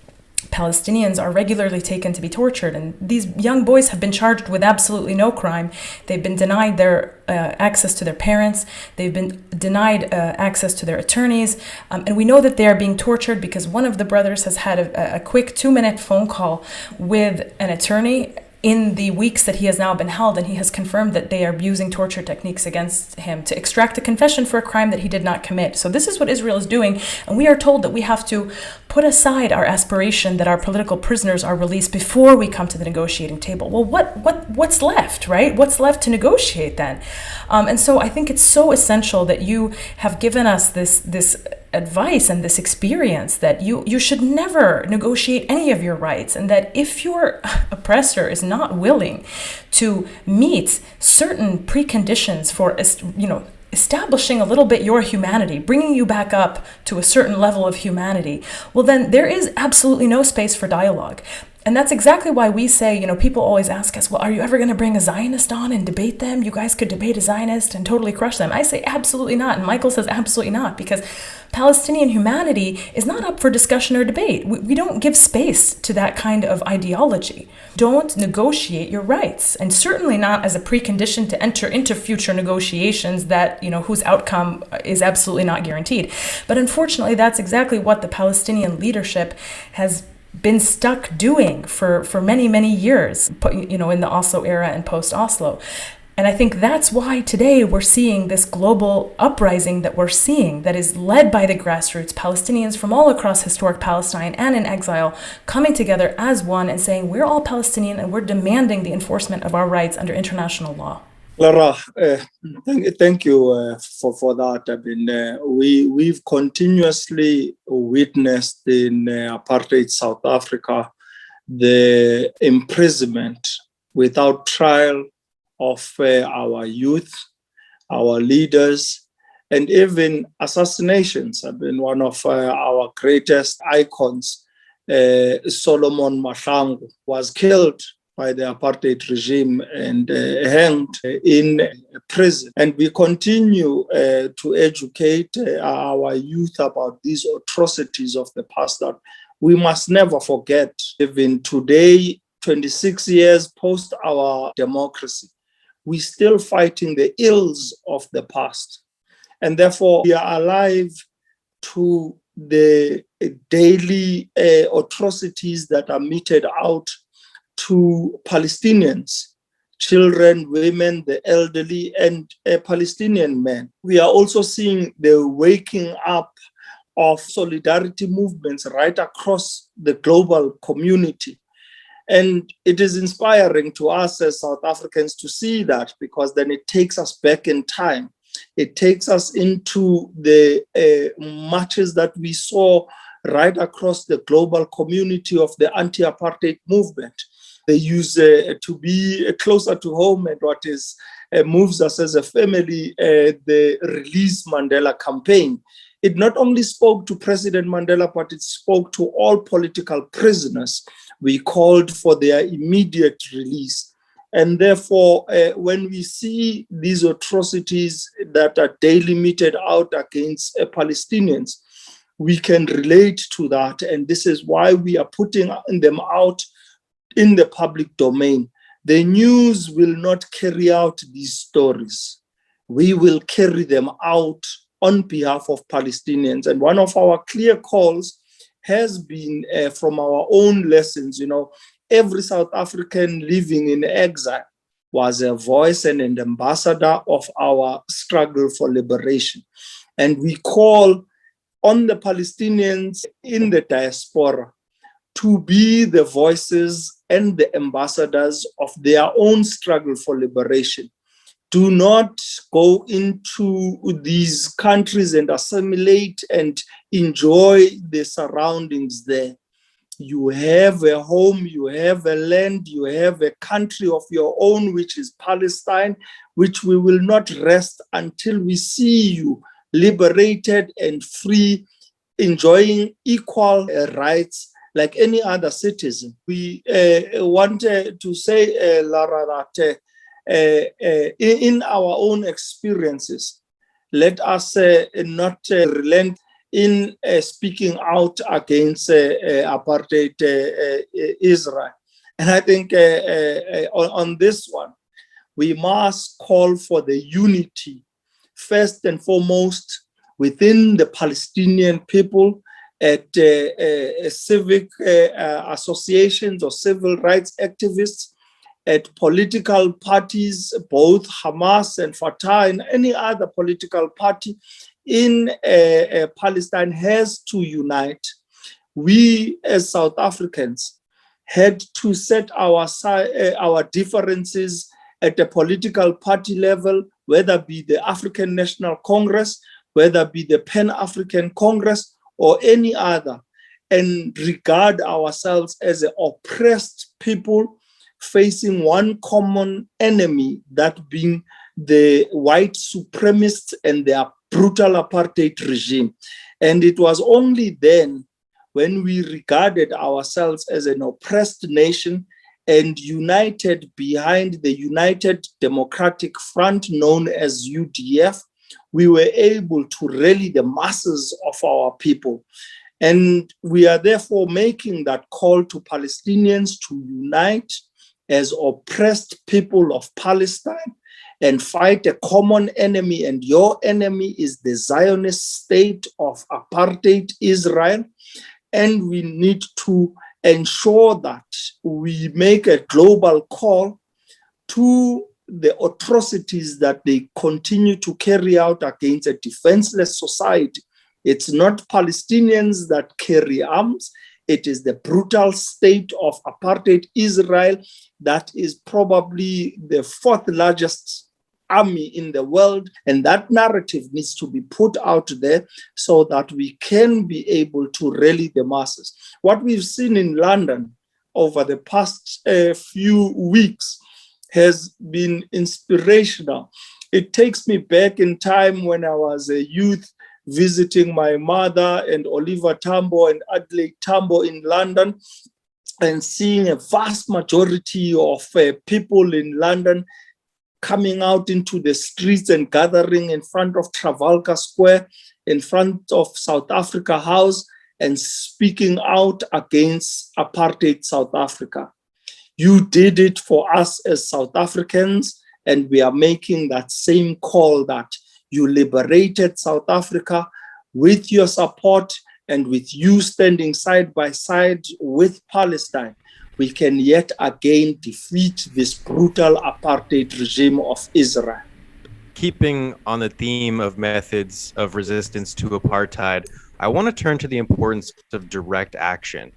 A: Palestinians are regularly taken to be tortured, and these young boys have been charged with absolutely no crime. They've been denied their access to their parents. They've been denied access to their attorneys, and we know that they are being tortured because one of the brothers has had a quick 2-minute phone call with an attorney in the weeks that he has now been held, and he has confirmed that they are using torture techniques against him to extract a confession for a crime that he did not commit. So this is what Israel is doing, and we are told that we have to put aside our aspiration that our political prisoners are released before we come to the negotiating table. Well, what's left, right? What's left to negotiate then? And so I think it's so essential that you have given us this advice and this experience that you should never negotiate any of your rights, and that if your oppressor is not willing to meet certain preconditions for, establishing a little bit your humanity, bringing you back up to a certain level of humanity, well, then there is absolutely no space for dialogue. And that's exactly why we say, people always ask us, well, are you ever going to bring a Zionist on and debate them? You guys could debate a Zionist and totally crush them. I say absolutely not. And Michael says absolutely not, because Palestinian humanity is not up for discussion or debate. We don't give space to that kind of ideology. Don't negotiate your rights, and certainly not as a precondition to enter into future negotiations that, whose outcome is absolutely not guaranteed. But unfortunately, that's exactly what the Palestinian leadership has been stuck doing for many, many years, in the Oslo era and post-Oslo. And I think that's why today we're seeing this global uprising that we're seeing, that is led by the grassroots, Palestinians from all across historic Palestine and in exile, coming together as one and saying we're all Palestinian and we're demanding the enforcement of our rights under international law.
B: Lara, thank you for that. I mean, we've continuously witnessed in Apartheid South Africa the imprisonment without trial of our youth, our leaders, and even assassinations. I mean, one of our greatest icons, Solomon Mahlangu, was killed by the apartheid regime and hanged in prison. And we continue to educate our youth about these atrocities of the past that we must never forget. Even today, 26 years post our democracy, we're still fighting the ills of the past. And therefore, we are alive to the daily atrocities that are meted out to Palestinians, children, women, the elderly, and Palestinian men. We are also seeing the waking up of solidarity movements right across the global community. And it is inspiring to us as South Africans to see that, because then it takes us back in time. It takes us into the marches that we saw right across the global community of the anti-apartheid movement. They use to be closer to home, and what is moves us as a family, the Release Mandela campaign. It not only spoke to President Mandela, but it spoke to all political prisoners. We called for their immediate release. And therefore, when we see these atrocities that are daily meted out against Palestinians, we can relate to that. And this is why we are putting them out in the public domain. The news will not carry out these stories. We will carry them out on behalf of Palestinians. And one of our clear calls has been from our own lessons. Every South African living in exile was a voice and an ambassador of our struggle for liberation. And we call on the Palestinians in the diaspora to be the voices and the ambassadors of their own struggle for liberation. Do not go into these countries and assimilate and enjoy the surroundings there. You have a home, you have a land, you have a country of your own, which is Palestine, which we will not rest until we see you liberated and free, enjoying equal rights like any other citizen. We want to say, Lara, that in our own experiences, let us not relent in speaking out against apartheid Israel. And I think on this one, we must call for the unity, first and foremost, within the Palestinian people, at civic associations or civil rights activists, at political parties, both Hamas and Fatah and any other political party in Palestine has to unite. We as South Africans had to set our differences at the political party level, whether it be the African National Congress whether it be the Pan-African Congress or any other, and regard ourselves as an oppressed people facing one common enemy, that being the white supremacists and their brutal apartheid regime. And it was only then, when we regarded ourselves as an oppressed nation and united behind the United Democratic Front known as UDF, we were able to rally the masses of our people. And we are therefore making that call to Palestinians to unite as oppressed people of Palestine and fight a common enemy. And your enemy is the Zionist state of apartheid Israel. And we need to ensure that we make a global call to the atrocities that they continue to carry out against a defenseless society. It's not Palestinians that carry arms. It is the brutal state of apartheid Israel that is probably the fourth largest army in the world. And that narrative needs to be put out there so that we can be able to rally the masses. What we've seen in London over the past few weeks has been inspirational. It takes me back in time when I was a youth, visiting my mother and Oliver Tambo and Adelaide Tambo in London, and seeing a vast majority of people in London coming out into the streets and gathering in front of Trafalgar Square, in front of South Africa House, and speaking out against apartheid South Africa. You did it for us as South Africans, and we are making that same call that you liberated South Africa with your support, and with you standing side by side with Palestine, we can yet again defeat this brutal apartheid regime of Israel.
C: Keeping on the theme of methods of resistance to apartheid, I want to turn to the importance of direct action.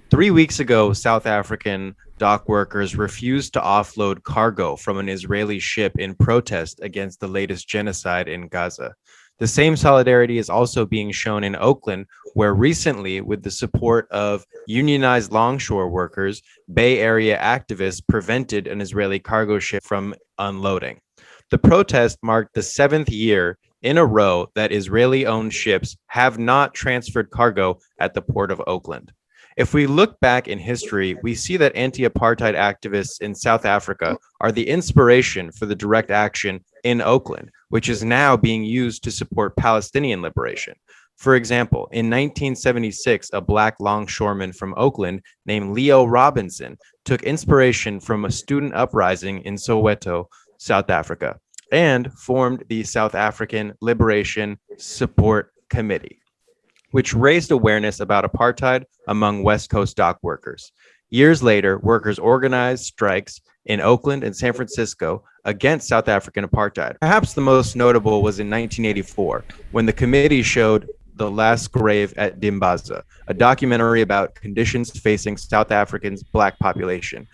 C: 3 weeks ago, South African dock workers refused to offload cargo from an Israeli ship in protest against the latest genocide in Gaza. The same solidarity is also being shown in Oakland, where recently, with the support of unionized longshore workers, Bay Area activists prevented an Israeli cargo ship from unloading. The protest marked the 7th year in a row that Israeli-owned ships have not transferred cargo at the port of Oakland. If we look back in history, we see that anti-apartheid activists in South Africa are the inspiration for the direct action in Oakland, which is now being used to support Palestinian liberation. For example, in 1976, a black longshoreman from Oakland named Leo Robinson took inspiration from a student uprising in Soweto, South Africa, and formed the South African Liberation Support Committee, which raised awareness about apartheid among West Coast dock workers. Years later, workers organized strikes in Oakland and San Francisco against South African apartheid. Perhaps the most notable was in 1984, when the committee showed The Last Grave at Dimbaza, a documentary about conditions facing South Africa's Black population.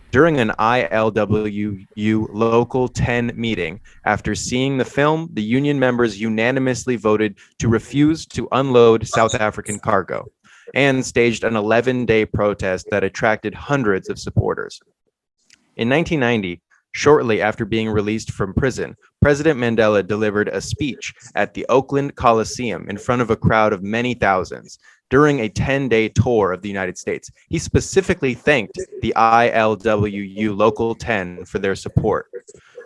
C: During an ILWU Local 10 meeting, after seeing the film, the union members unanimously voted to refuse to unload South African cargo and staged an 11-day protest that attracted hundreds of supporters. In 1990, shortly after being released from prison, President Mandela delivered a speech at the Oakland Coliseum in front of a crowd of many thousands. During a 10-day tour of the United States, he specifically thanked the ILWU Local 10 for their support.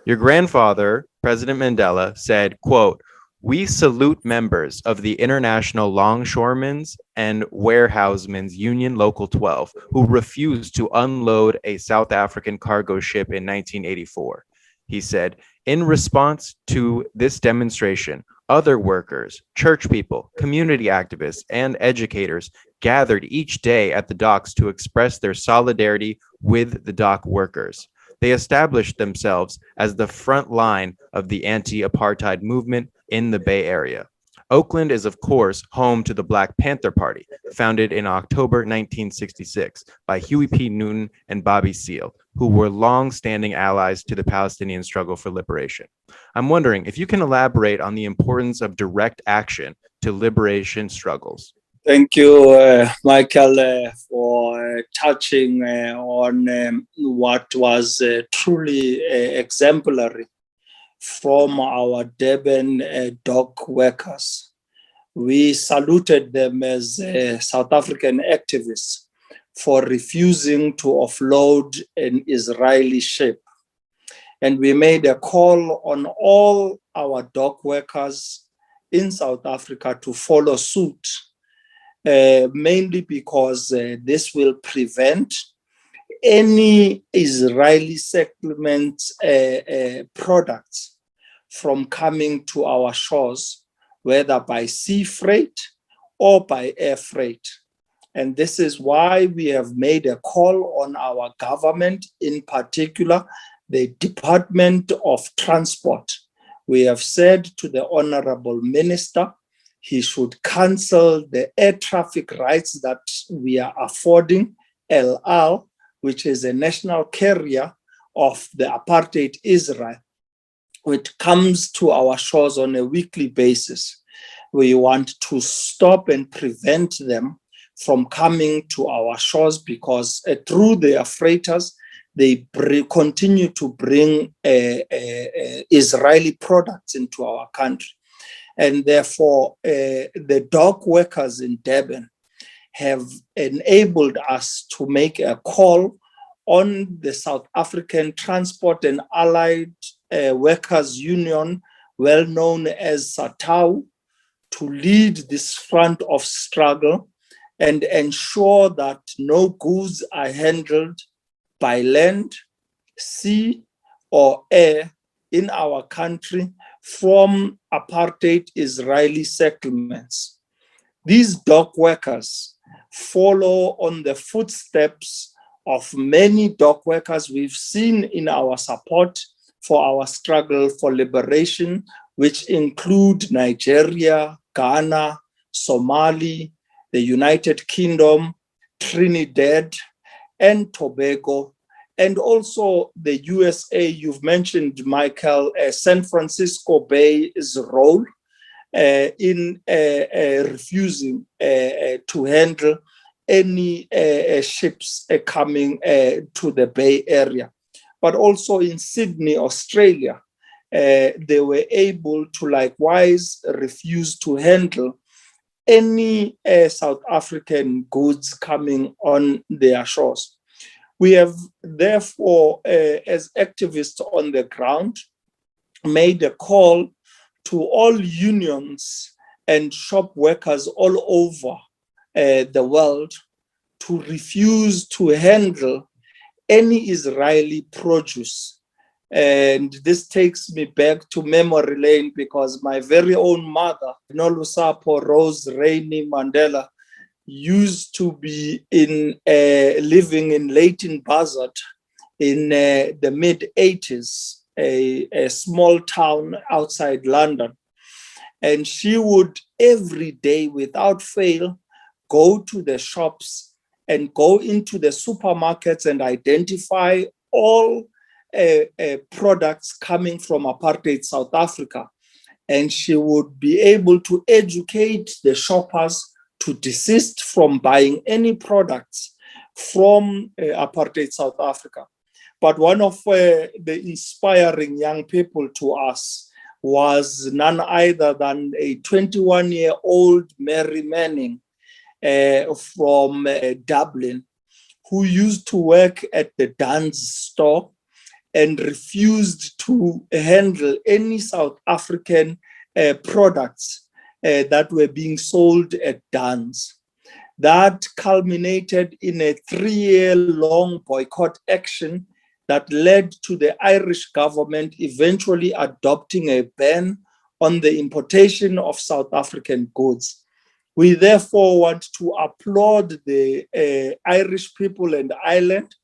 C: Your grandfather, President Mandela, said, quote, "We salute members of the International Longshoremen's and Warehousemen's Union Local 12 who refused to unload a South African cargo ship in 1984. He said, in response to this demonstration, other workers, church people, community activists, and educators gathered each day at the docks to express their solidarity with the dock workers. They established themselves as the front line of the anti-apartheid movement in the Bay Area. Oakland is, of course, home to the Black Panther Party, founded in October 1966 by Huey P. Newton and Bobby Seale, who were long-standing allies to the Palestinian struggle for liberation. I'm wondering if you can elaborate on the importance of direct action to liberation struggles.
B: Thank you, Michael, for touching on what was truly exemplary from our Durban dock workers. We saluted them as South African activists for refusing to offload an Israeli ship. And we made a call on all our dock workers in South Africa to follow suit, mainly because this will prevent any Israeli settlement products from coming to our shores, whether by sea freight or by air freight. And this is why we have made a call on our government, in particular, the Department of Transport. We have said to the Honorable Minister, he should cancel the air traffic rights that we are affording El Al, which is a national carrier of the apartheid Israel, which comes to our shores on a weekly basis. We want to stop and prevent them from coming to our shores because through their freighters, they continue to bring Israeli products into our country. And therefore, the dock workers in Durban have enabled us to make a call on the South African Transport and Allied Workers Union, well known as SATAU, to lead this front of struggle and ensure that no goods are handled by land, sea, or air in our country from apartheid Israeli settlements. These dock workers follow on the footsteps of many dock workers we've seen in our support for our struggle for liberation, which include Nigeria, Ghana, Somali, the United Kingdom, Trinidad, and Tobago, and also the USA. You've mentioned, Michael, San Francisco Bay's role in refusing to handle any ships coming to the Bay Area. But also in Sydney, Australia, they were able to likewise refuse to handle any South African goods coming on their shores. We have therefore, as activists on the ground, made a call to all unions and shop workers all over the world to refuse to handle any Israeli produce. And this takes me back to memory lane because my very own mother, Nolusapo Rose Rainey Mandela, used to be living in Leighton Buzzard in the mid-80s, a small town outside London. And she would every day without fail go to the shops and go into the supermarkets and identify all products coming from apartheid South Africa. And she would be able to educate the shoppers to desist from buying any products from apartheid South Africa. But one of the inspiring young people to us was none other than a 21-year-old Mary Manning from Dublin, who used to work at the Duns store and refused to handle any South African products that were being sold at Duns. That culminated in a 3-year-long boycott action that led to the Irish government eventually adopting a ban on the importation of South African goods. We therefore want to applaud the Irish people and Ireland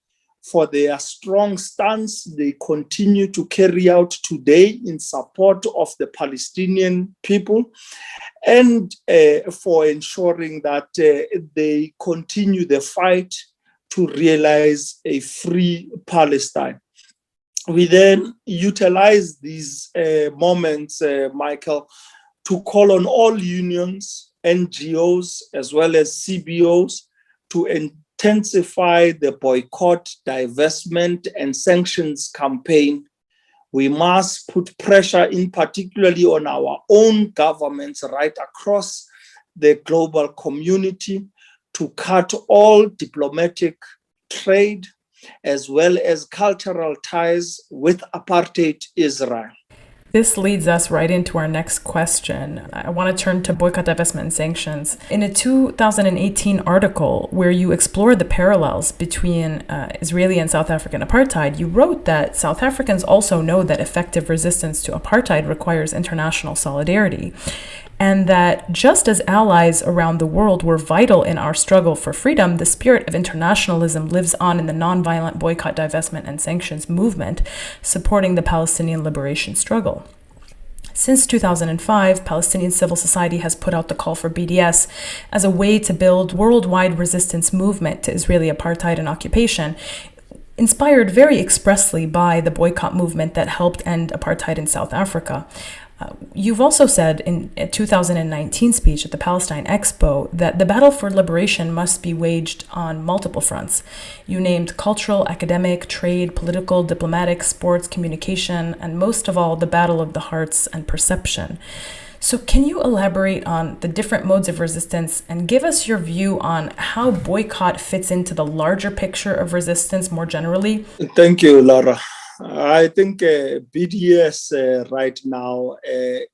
B: for their strong stance they continue to carry out today in support of the Palestinian people, and for ensuring that they continue the fight to realize a free Palestine. We then utilize these moments, Michael, to call on all unions, NGOs, as well as CBOs to intensify the boycott, divestment, and sanctions campaign. We must put pressure in particularly on our own governments right across the global community to cut all diplomatic, trade, as well as cultural ties with apartheid Israel.
A: This leads us right into our next question. I want to turn to boycott, divestment, and sanctions. In a 2018 article where you explored the parallels between Israeli and South African apartheid, you wrote that South Africans also know that effective resistance to apartheid requires international solidarity, and that just as allies around the world were vital in our struggle for freedom, the spirit of internationalism lives on in the nonviolent boycott, divestment, and sanctions movement, supporting the Palestinian liberation struggle. Since 2005, Palestinian civil society has put out the call for BDS as a way to build worldwide resistance movement to Israeli apartheid and occupation, inspired very expressly by the boycott movement that helped end apartheid in South Africa. You've also said in a 2019 speech at the Palestine Expo that the battle for liberation must be waged on multiple fronts. You named cultural, academic, trade, political, diplomatic, sports, communication, and most of all, the battle of the hearts and perception. So can you elaborate on the different modes of resistance and give us your view on how boycott fits into the larger picture of resistance more generally?
B: Thank you, Lara. I think BDS right now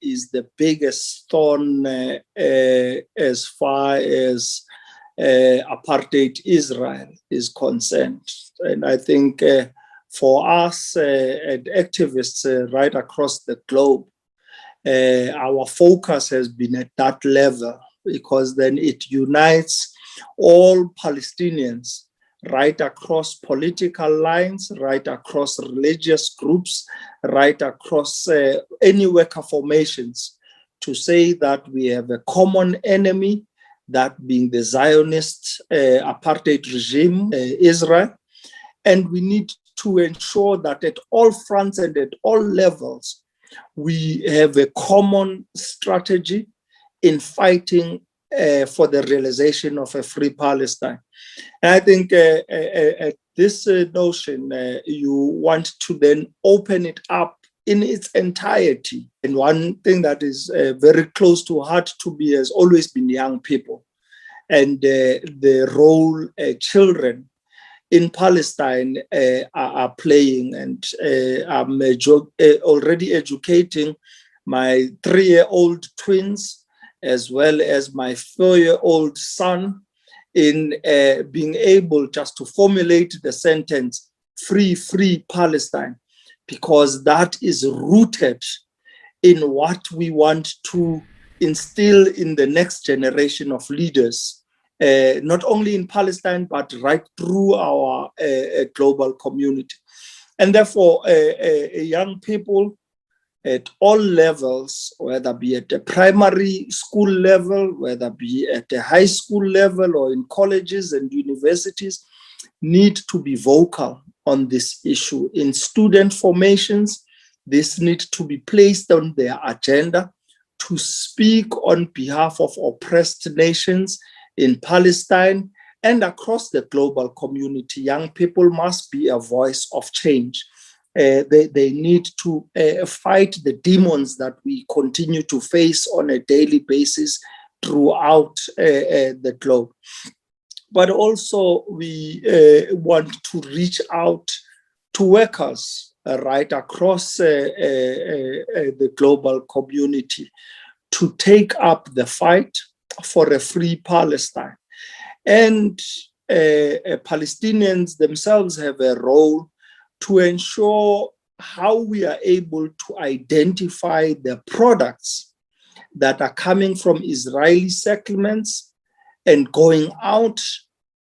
B: is the biggest thorn as far as apartheid Israel is concerned. And I think for us and activists right across the globe, our focus has been at that level, because then it unites all Palestinians right across political lines, right across religious groups, right across any worker formations, to say that we have a common enemy, that being the Zionist apartheid regime, Israel, and we need to ensure that at all fronts and at all levels, we have a common strategy in fighting for the realization of a free Palestine. And I think at this notion, you want to then open it up in its entirety. And one thing that is very close to heart to me has always been young people, and the role children in Palestine are playing. And I'm already educating my 3-year-old twins, as well as my 4-year-old son, in being able just to formulate the sentence, free, free Palestine, because that is rooted in what we want to instill in the next generation of leaders, not only in Palestine, but right through our global community. And therefore, young people at all levels, whether be at the primary school level, whether be at the high school level or in colleges and universities, need to be vocal on this issue. In student formations, this needs to be placed on their agenda to speak on behalf of oppressed nations in Palestine and across the global community. Young people must be a voice of change. They need to fight the demons that we continue to face on a daily basis throughout the globe. But also we want to reach out to workers right across the global community to take up the fight for a free Palestine. And Palestinians themselves have a role to ensure how we are able to identify the products that are coming from Israeli settlements and going out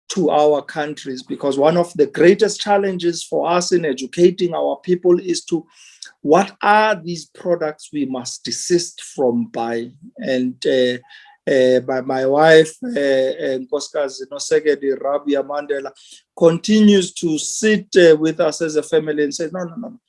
B: to our countries, because one of the greatest challenges for us in educating our people is to what are these products we must desist from buying. And by my wife, Nkosi Zwelivelile Mandela, continues to sit with us as a family and say, no,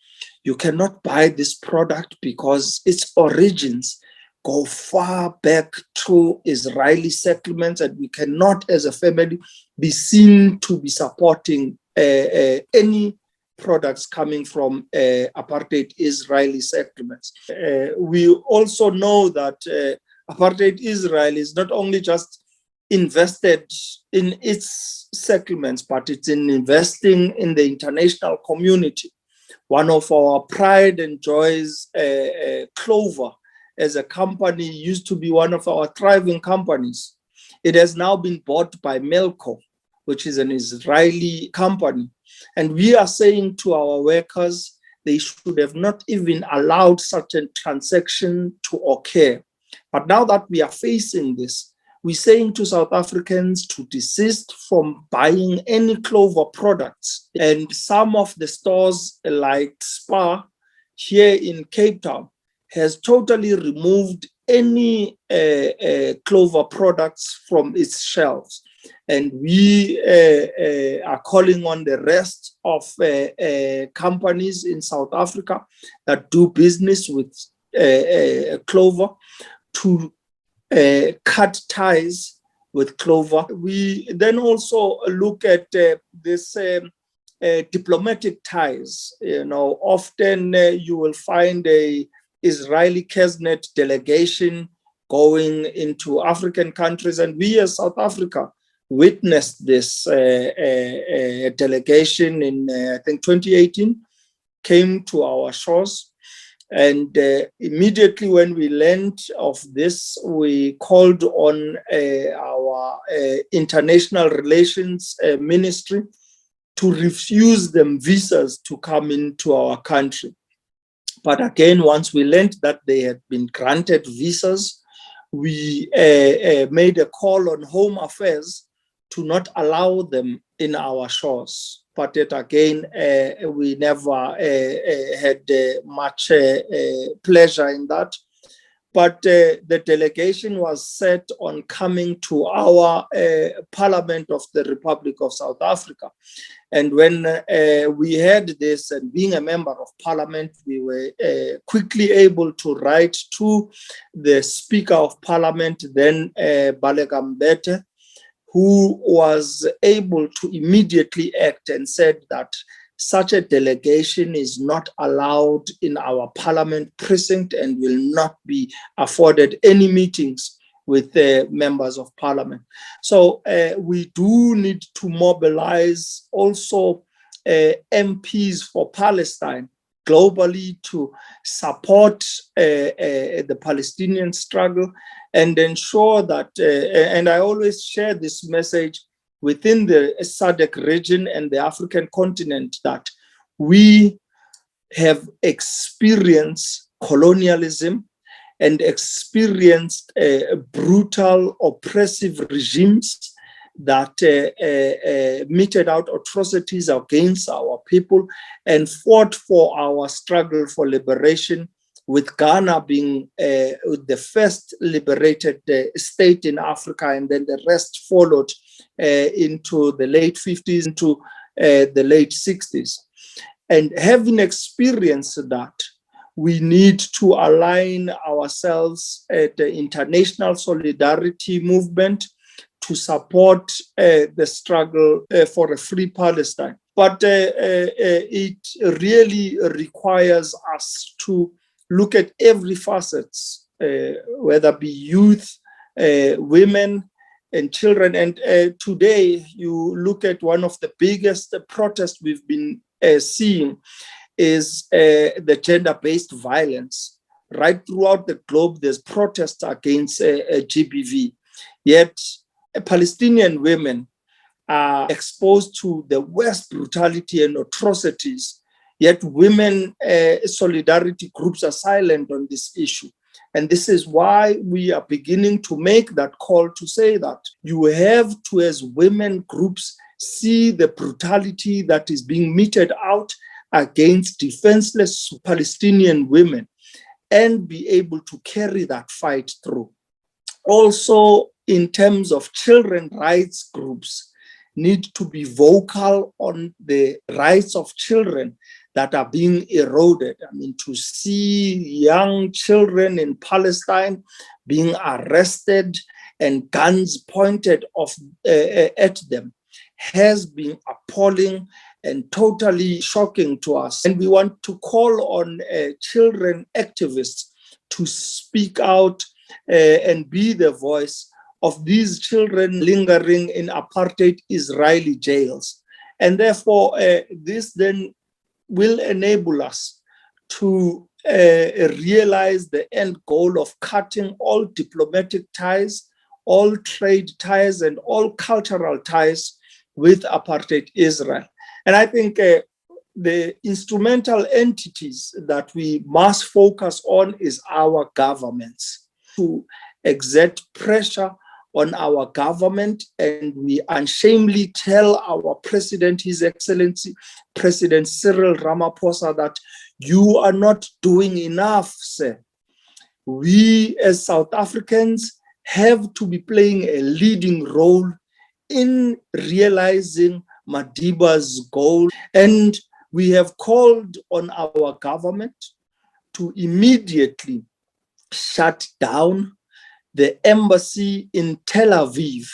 B: you cannot buy this product because its origins go far back to Israeli settlements, and we cannot, as a family, be seen to be supporting any products coming from apartheid Israeli settlements. We also know that apartheid Israel is not only just invested in its settlements, but it's in investing in the international community. One of our pride and joys, Clover, as a company, used to be one of our thriving companies. It has now been bought by Melco, which is an Israeli company. And we are saying to our workers, they should have not even allowed such a transaction to occur. But now that we are facing this, we're saying to South Africans to desist from buying any Clover products. And some of the stores like Spar here in Cape Town has totally removed any Clover products from its shelves. And we are calling on the rest of companies in South Africa that do business with Clover to cut ties with Clover. We then also look at this diplomatic ties. Often you will find a Israeli cabinet delegation going into African countries, and we as South Africa witnessed this delegation in, I think, 2018, came to our shores. And immediately when we learned of this, we called on our international relations ministry to refuse them visas to come into our country. But again, once we learned that they had been granted visas, we made a call on Home Affairs to not allow them in our shores. But yet again, we never had much pleasure in that. But the delegation was set on coming to our Parliament of the Republic of South Africa. And when we had this, and being a member of Parliament, we were quickly able to write to the Speaker of Parliament, then Baleka Mbete, who was able to immediately act and said that such a delegation is not allowed in our Parliament precinct and will not be afforded any meetings with the members of Parliament. So we do need to mobilize also MPs for Palestine globally to support the Palestinian struggle and ensure that, and I always share this message within the SADC region and the African continent, that we have experienced colonialism and experienced brutal, oppressive regimes that meted out atrocities against our people and fought for our struggle for liberation, with Ghana being the first liberated state in Africa, and then the rest followed into the late 50s, into the late 60s. And having experienced that, we need to align ourselves at the international solidarity movement to support the struggle for a free Palestine. But it really requires us to look at every facet, whether it be youth, women, and children. And today, you look at one of the biggest protests we've been seeing is the gender-based violence. Right throughout the globe, there's protests against GBV. Yet, Palestinian women are exposed to the worst brutality and atrocities. Yet women solidarity groups are silent on this issue. And this is why we are beginning to make that call to say that you have to, as women groups, see the brutality that is being meted out against defenseless Palestinian women and be able to carry that fight through. Also, in terms of children rights groups, need to be vocal on the rights of children that are being eroded. I mean, to see young children in Palestine being arrested and guns pointed at them has been appalling and totally shocking to us. And we want to call on children activists to speak out and be the voice of these children lingering in apartheid Israeli jails. And therefore, this then will enable us to realize the end goal of cutting all diplomatic ties, all trade ties, and all cultural ties with apartheid Israel. And I think the instrumental entities that we must focus on is our governments, to exert pressure on our government, and we unshamedly tell our president, His Excellency, President Cyril Ramaphosa, that you are not doing enough, sir. We as South Africans have to be playing a leading role in realizing Madiba's goal. And we have called on our government to immediately shut down the embassy in Tel Aviv.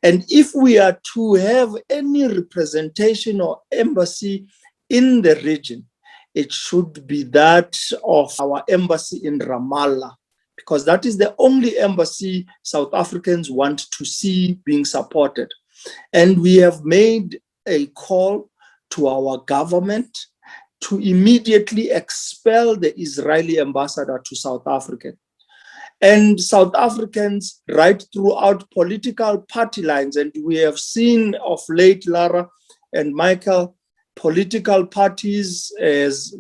B: And if we are to have any representation or embassy in the region, it should be that of our embassy in Ramallah, because that is the only embassy South Africans want to see being supported. And we have made a call to our government to immediately expel the Israeli ambassador to South Africa. And South Africans right throughout political party lines, and we have seen of late, Lara and Michael, political parties as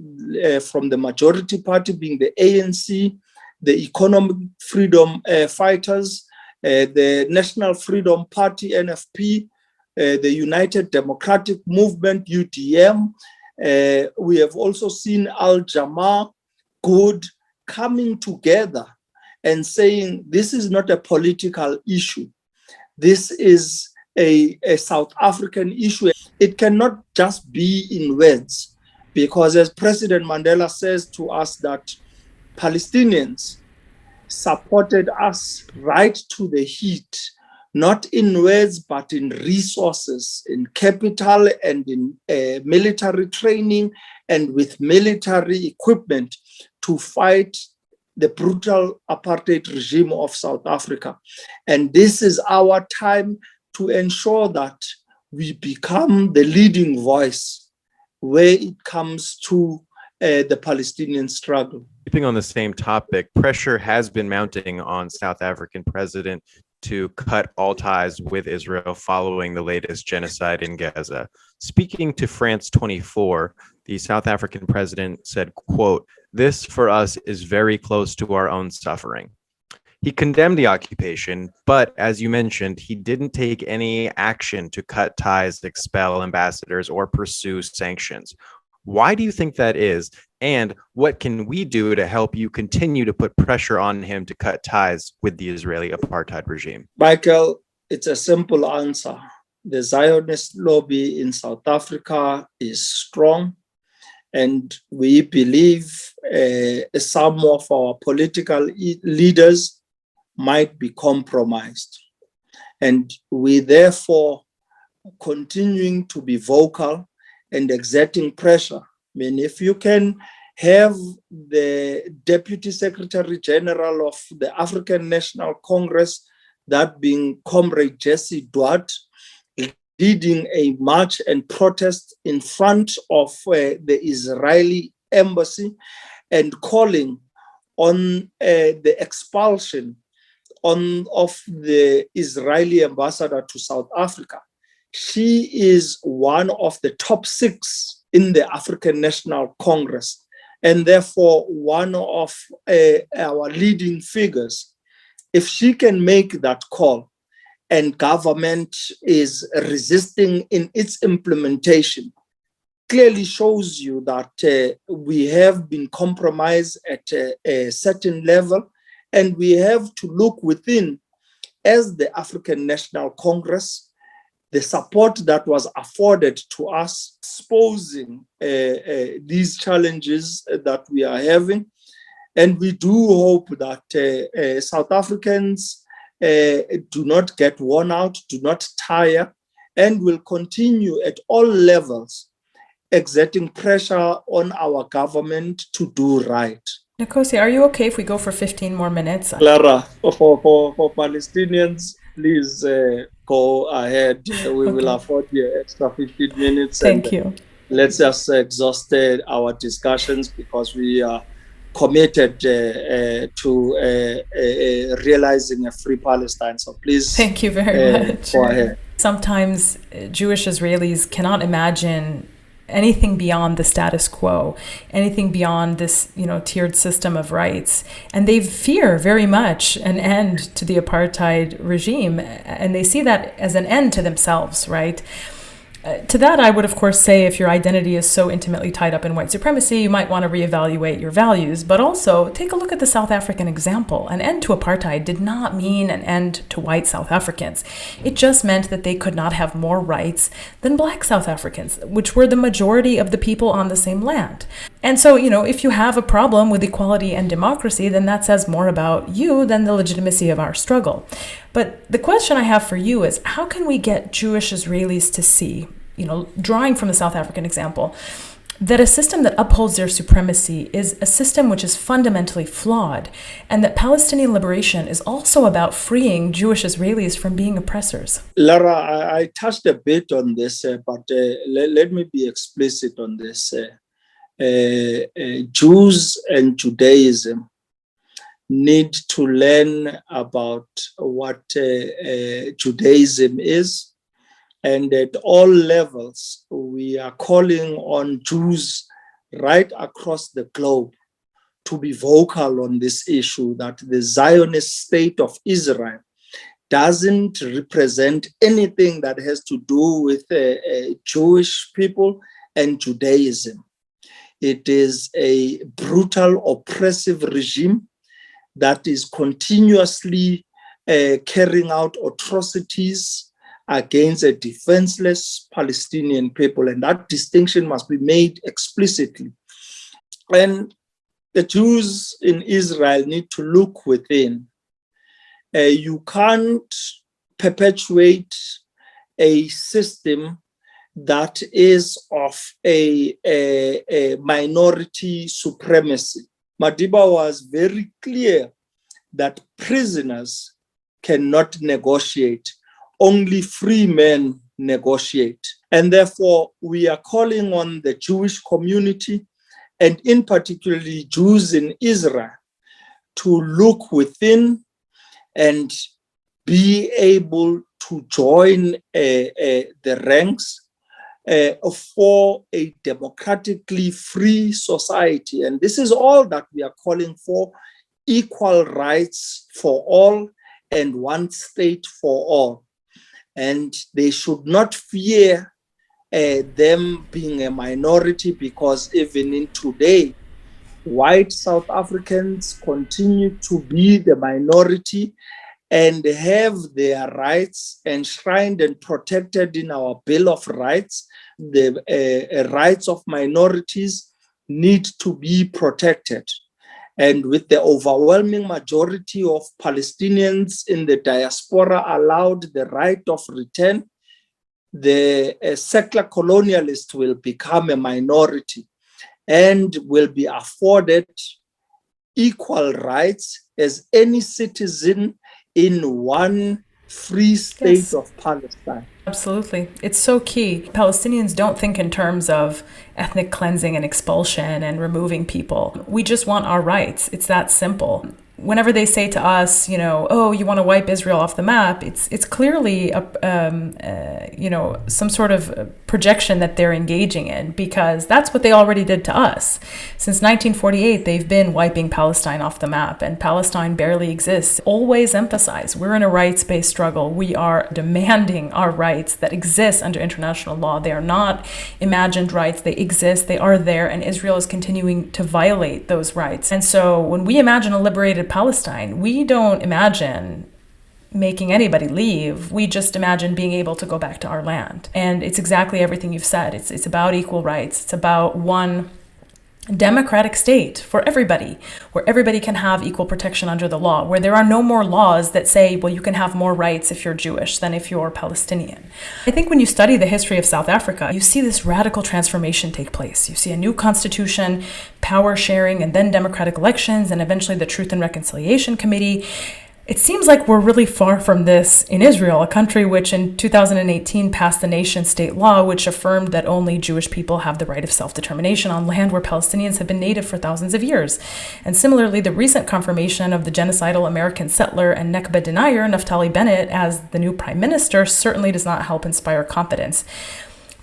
B: from the majority party being the ANC, the Economic Freedom Fighters, the National Freedom Party, NFP, the United Democratic Movement, UDM. We have also seen Al-Jamaa, Good, coming together and saying this is not a political issue. This is a South African issue. It cannot just be in words, because as President Mandela says to us that Palestinians supported us right to the heat, not in words, but in resources, in capital and in military training and with military equipment to fight the brutal apartheid regime of South Africa. And this is our time to ensure that we become the leading voice where it comes to the Palestinian struggle.
C: Keeping on the same topic, pressure has been mounting on South African president to cut all ties with Israel following the latest genocide in Gaza. Speaking to France 24, the South African president said, quote, "This for us is very close to our own suffering." He condemned the occupation, but as you mentioned, he didn't take any action to cut ties, expel ambassadors, or pursue sanctions. Why do you think that is? And what can we do to help you continue to put pressure on him to cut ties with the Israeli apartheid regime?
B: Michael, it's a simple answer. The Zionist lobby in South Africa is strong, and we believe some of our political leaders might be compromised. And we therefore continuing to be vocal and exerting pressure. I mean, if you can have the Deputy Secretary General of the African National Congress, that being Comrade Jesse Duarte, leading a march and protest in front of the Israeli embassy and calling on the expulsion of the Israeli ambassador to South Africa. She is one of the top 6 in the African National Congress. and therefore one of our leading figures, if she can make that call and government is resisting in its implementation, clearly shows you that we have been compromised at a certain level, and we have to look within as the African National Congress, the support that was afforded to us, exposing these challenges that we are having. And we do hope that South Africans do not get worn out, do not tire, and will continue at all levels exerting pressure on our government to do right.
A: Nkosi, are you okay if we go for 15 more minutes?
B: Lara, for Palestinians, please go ahead. We will afford you extra 15 minutes.
A: Thank you.
B: Let's just exhaust our discussions because we are committed to realizing a free Palestine. So please.
A: Thank you very much.
B: Go ahead.
A: Sometimes Jewish Israelis cannot imagine anything beyond the status quo, anything beyond this, tiered system of rights. And they fear very much an end to the apartheid regime. And they see that as an end to themselves, right? To that, I would, of course, say if your identity is so intimately tied up in white supremacy, you might want to reevaluate your values. But also, take a look at the South African example. An end to apartheid did not mean an end to white South Africans. It just meant that they could not have more rights than black South Africans, which were the majority of the people on the same land. And so, if you have a problem with equality and democracy, then that says more about you than the legitimacy of our struggle. But the question I have for you is, how can we get Jewish Israelis to see, drawing from the South African example, that a system that upholds their supremacy is a system which is fundamentally flawed, and that Palestinian liberation is also about freeing Jewish Israelis from being oppressors?
B: Lara, I touched a bit on this, but let me be explicit on this. Jews and Judaism need to learn about what Judaism is. And at all levels, we are calling on Jews right across the globe to be vocal on this issue, that the Zionist state of Israel doesn't represent anything that has to do with Jewish people and Judaism. It is a brutal, oppressive regime that is continuously carrying out atrocities against a defenseless Palestinian people. And that distinction must be made explicitly. And the Jews in Israel need to look within. You can't perpetuate a system that is of a minority supremacy. Madiba was very clear that prisoners cannot negotiate. Only free men negotiate. And therefore, we are calling on the Jewish community, and in particularly Jews in Israel, to look within and be able to join the ranks for a democratically free society. And this is all that we are calling for: equal rights for all and one state for all. And they should not fear them being a minority, because even in today, white South Africans continue to be the minority and have their rights enshrined and protected in our Bill of Rights. The rights of minorities need to be protected. And with the overwhelming majority of Palestinians in the diaspora allowed the right of return, the secular colonialist will become a minority and will be afforded equal rights as any citizen in one free state of Palestine.
A: Absolutely. It's so key. Palestinians don't think in terms of ethnic cleansing and expulsion and removing people. We just want our rights. It's that simple. whenever they say to us, oh, you want to wipe Israel off the map, it's clearly some sort of projection that they're engaging in, because that's what they already did to us. Since 1948, they've been wiping Palestine off the map, and Palestine barely exists. Always emphasize, we're in a rights-based struggle. We are demanding our rights that exist under international law. They are not imagined rights. They exist. They are there, and Israel is continuing to violate those rights. And so when we imagine a liberated Palestine, we don't imagine making anybody leave. We just imagine being able to go back to our land. And it's exactly everything you've said. It's about equal rights. It's about one democratic state for everybody, where everybody can have equal protection under the law, where there are no more laws that say, well, you can have more rights if you're Jewish than if you're Palestinian. I think when you study the history of South Africa, you see this radical transformation take place. You see a new constitution, power sharing, and then democratic elections, and eventually the Truth and Reconciliation Committee. It seems like we're really far from this in Israel, a country which in 2018 passed the nation-state law, which affirmed that only Jewish people have the right of self-determination on land where Palestinians have been native for thousands of years. And similarly, the recent confirmation of the genocidal American settler and Nakba denier, Naftali Bennett, as the new prime minister certainly does not help inspire confidence.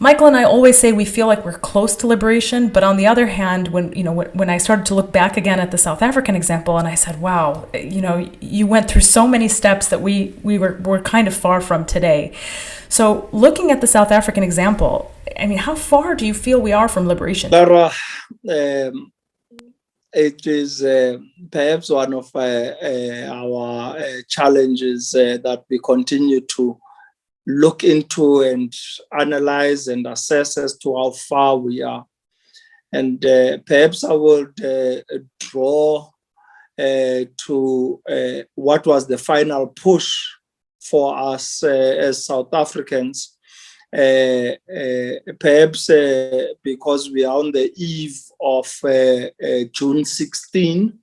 A: Michael and I always say we feel like we're close to liberation, but on the other hand, when I started to look back again at the South African example, and I said, wow, you went through so many steps that we're kind of far from today. So looking at the South African example, I mean, how far do you feel we are from liberation?
B: Lara, it is perhaps one of our challenges that we continue to look into and analyze and assess as to how far we are. And perhaps I would draw to what was the final push for us as South Africans, perhaps because we are on the eve of June 16,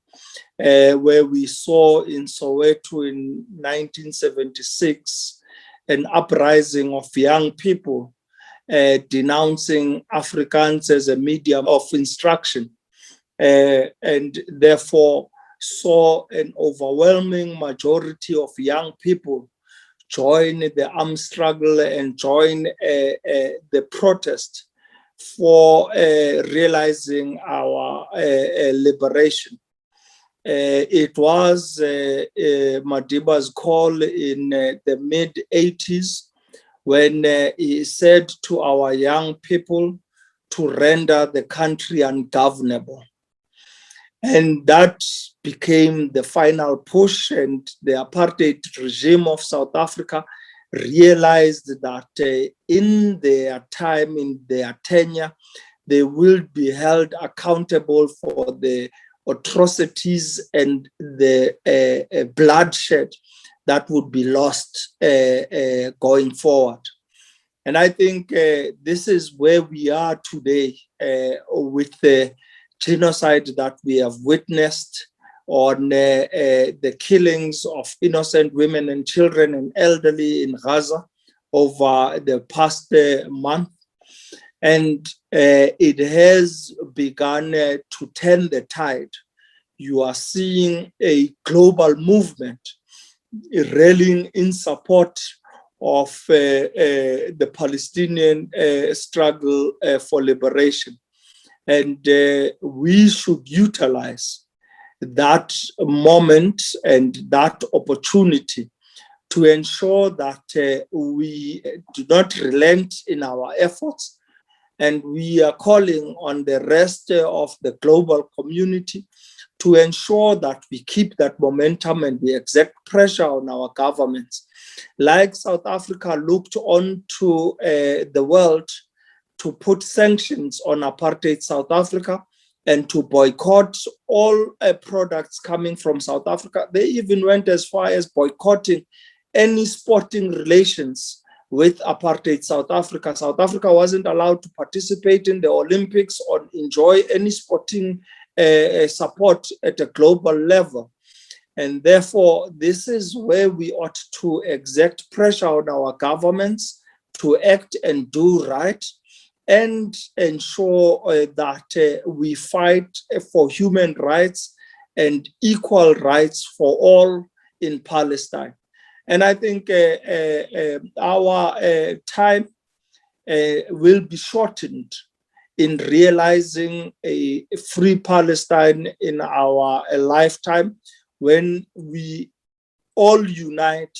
B: where we saw in Soweto in 1976 an uprising of young people denouncing Afrikaans as a medium of instruction, and therefore saw an overwhelming majority of young people join the armed struggle and join the protest for realizing our liberation. It was Madiba's call in the mid-80s when he said to our young people to render the country ungovernable. And that became the final push, and the apartheid regime of South Africa realized that in their time, in their tenure, they will be held accountable for the atrocities and the bloodshed that would be lost going forward. And I think this is where we are today with the genocide that we have witnessed on the killings of innocent women and children and elderly in Gaza over the past month. And it has begun to turn the tide. You are seeing a global movement rallying in support of the Palestinian struggle for liberation. And we should utilize that moment and that opportunity to ensure that we do not relent in our efforts. And we are calling on the rest of the global community to ensure that we keep that momentum and we exert pressure on our governments. Like South Africa looked on to the world to put sanctions on apartheid South Africa and to boycott all products coming from South Africa. They even went as far as boycotting any sporting relations with apartheid South Africa. South Africa wasn't allowed to participate in the Olympics or enjoy any sporting support at a global level. And therefore, this is where we ought to exert pressure on our governments to act and do right and ensure that we fight for human rights and equal rights for all in Palestine. And I think our time will be shortened in realizing a free Palestine in our lifetime when we all unite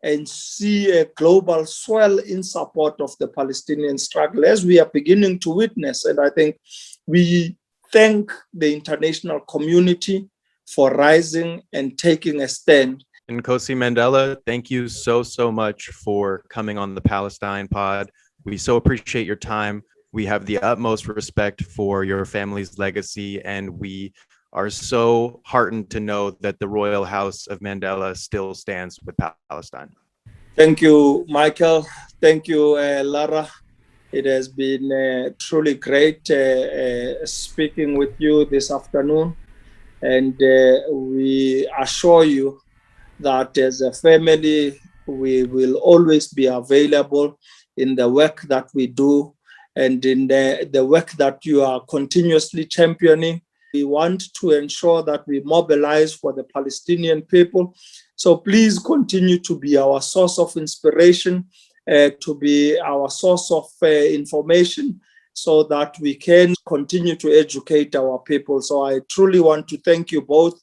B: and see a global swell in support of the Palestinian struggle, as we are beginning to witness. And I think we thank the international community for rising and taking a stand.
C: Nkosi Mandela, thank you so much for coming on the Palestine pod. We so appreciate your time. We have the utmost respect for your family's legacy, and we are so heartened to know that the Royal House of Mandela still stands with Palestine.
B: Thank you, Michael. Thank you, Lara. It has been truly great speaking with you this afternoon. And we assure you that as a family, we will always be available in the work that we do and in the work that you are continuously championing. We want to ensure that we mobilize for the Palestinian people. So please continue to be our source of inspiration, to be our source of information, so that we can continue to educate our people. So I truly want to thank you both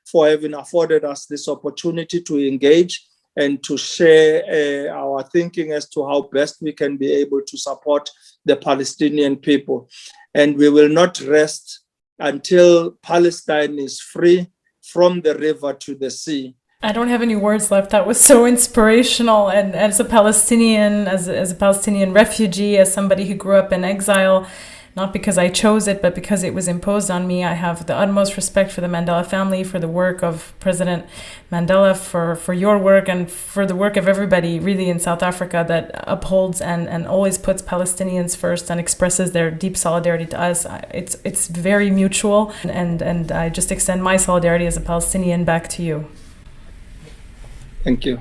B: for having afforded us this opportunity to engage and to share our thinking as to how best we can be able to support the Palestinian people. And we will not rest until Palestine is free from the river to the sea.
A: I don't have any words left. That was so inspirational. And as a Palestinian, as a Palestinian refugee, as somebody who grew up in exile, not because I chose it, but because it was imposed on me, I have the utmost respect for the Mandela family, for the work of President Mandela, for your work, and for the work of everybody really in South Africa that upholds and always puts Palestinians first and expresses their deep solidarity to us. It's very mutual, and I just extend my solidarity as a Palestinian back to you.
B: Thank you.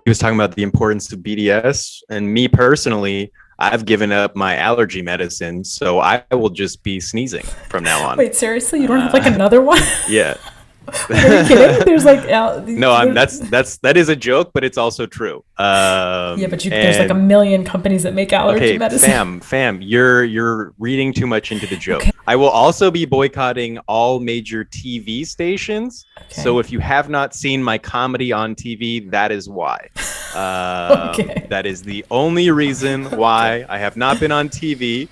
C: He was talking about the importance of BDS, and me personally, I've given up my allergy medicine, so I will just be sneezing from now on.
A: Wait, seriously? You don't have like another one?
C: Yeah.
A: Wait, are you kidding? There's like
C: no, that is a joke, but it's also true.
A: Yeah, but there's like a million companies that make allergy medicine.
C: Fam, you're reading too much into the joke. Okay. I will also be boycotting all major TV stations. Okay. So if you have not seen my comedy on TV, that is why. Okay. That is the only reason why I have not been on TV.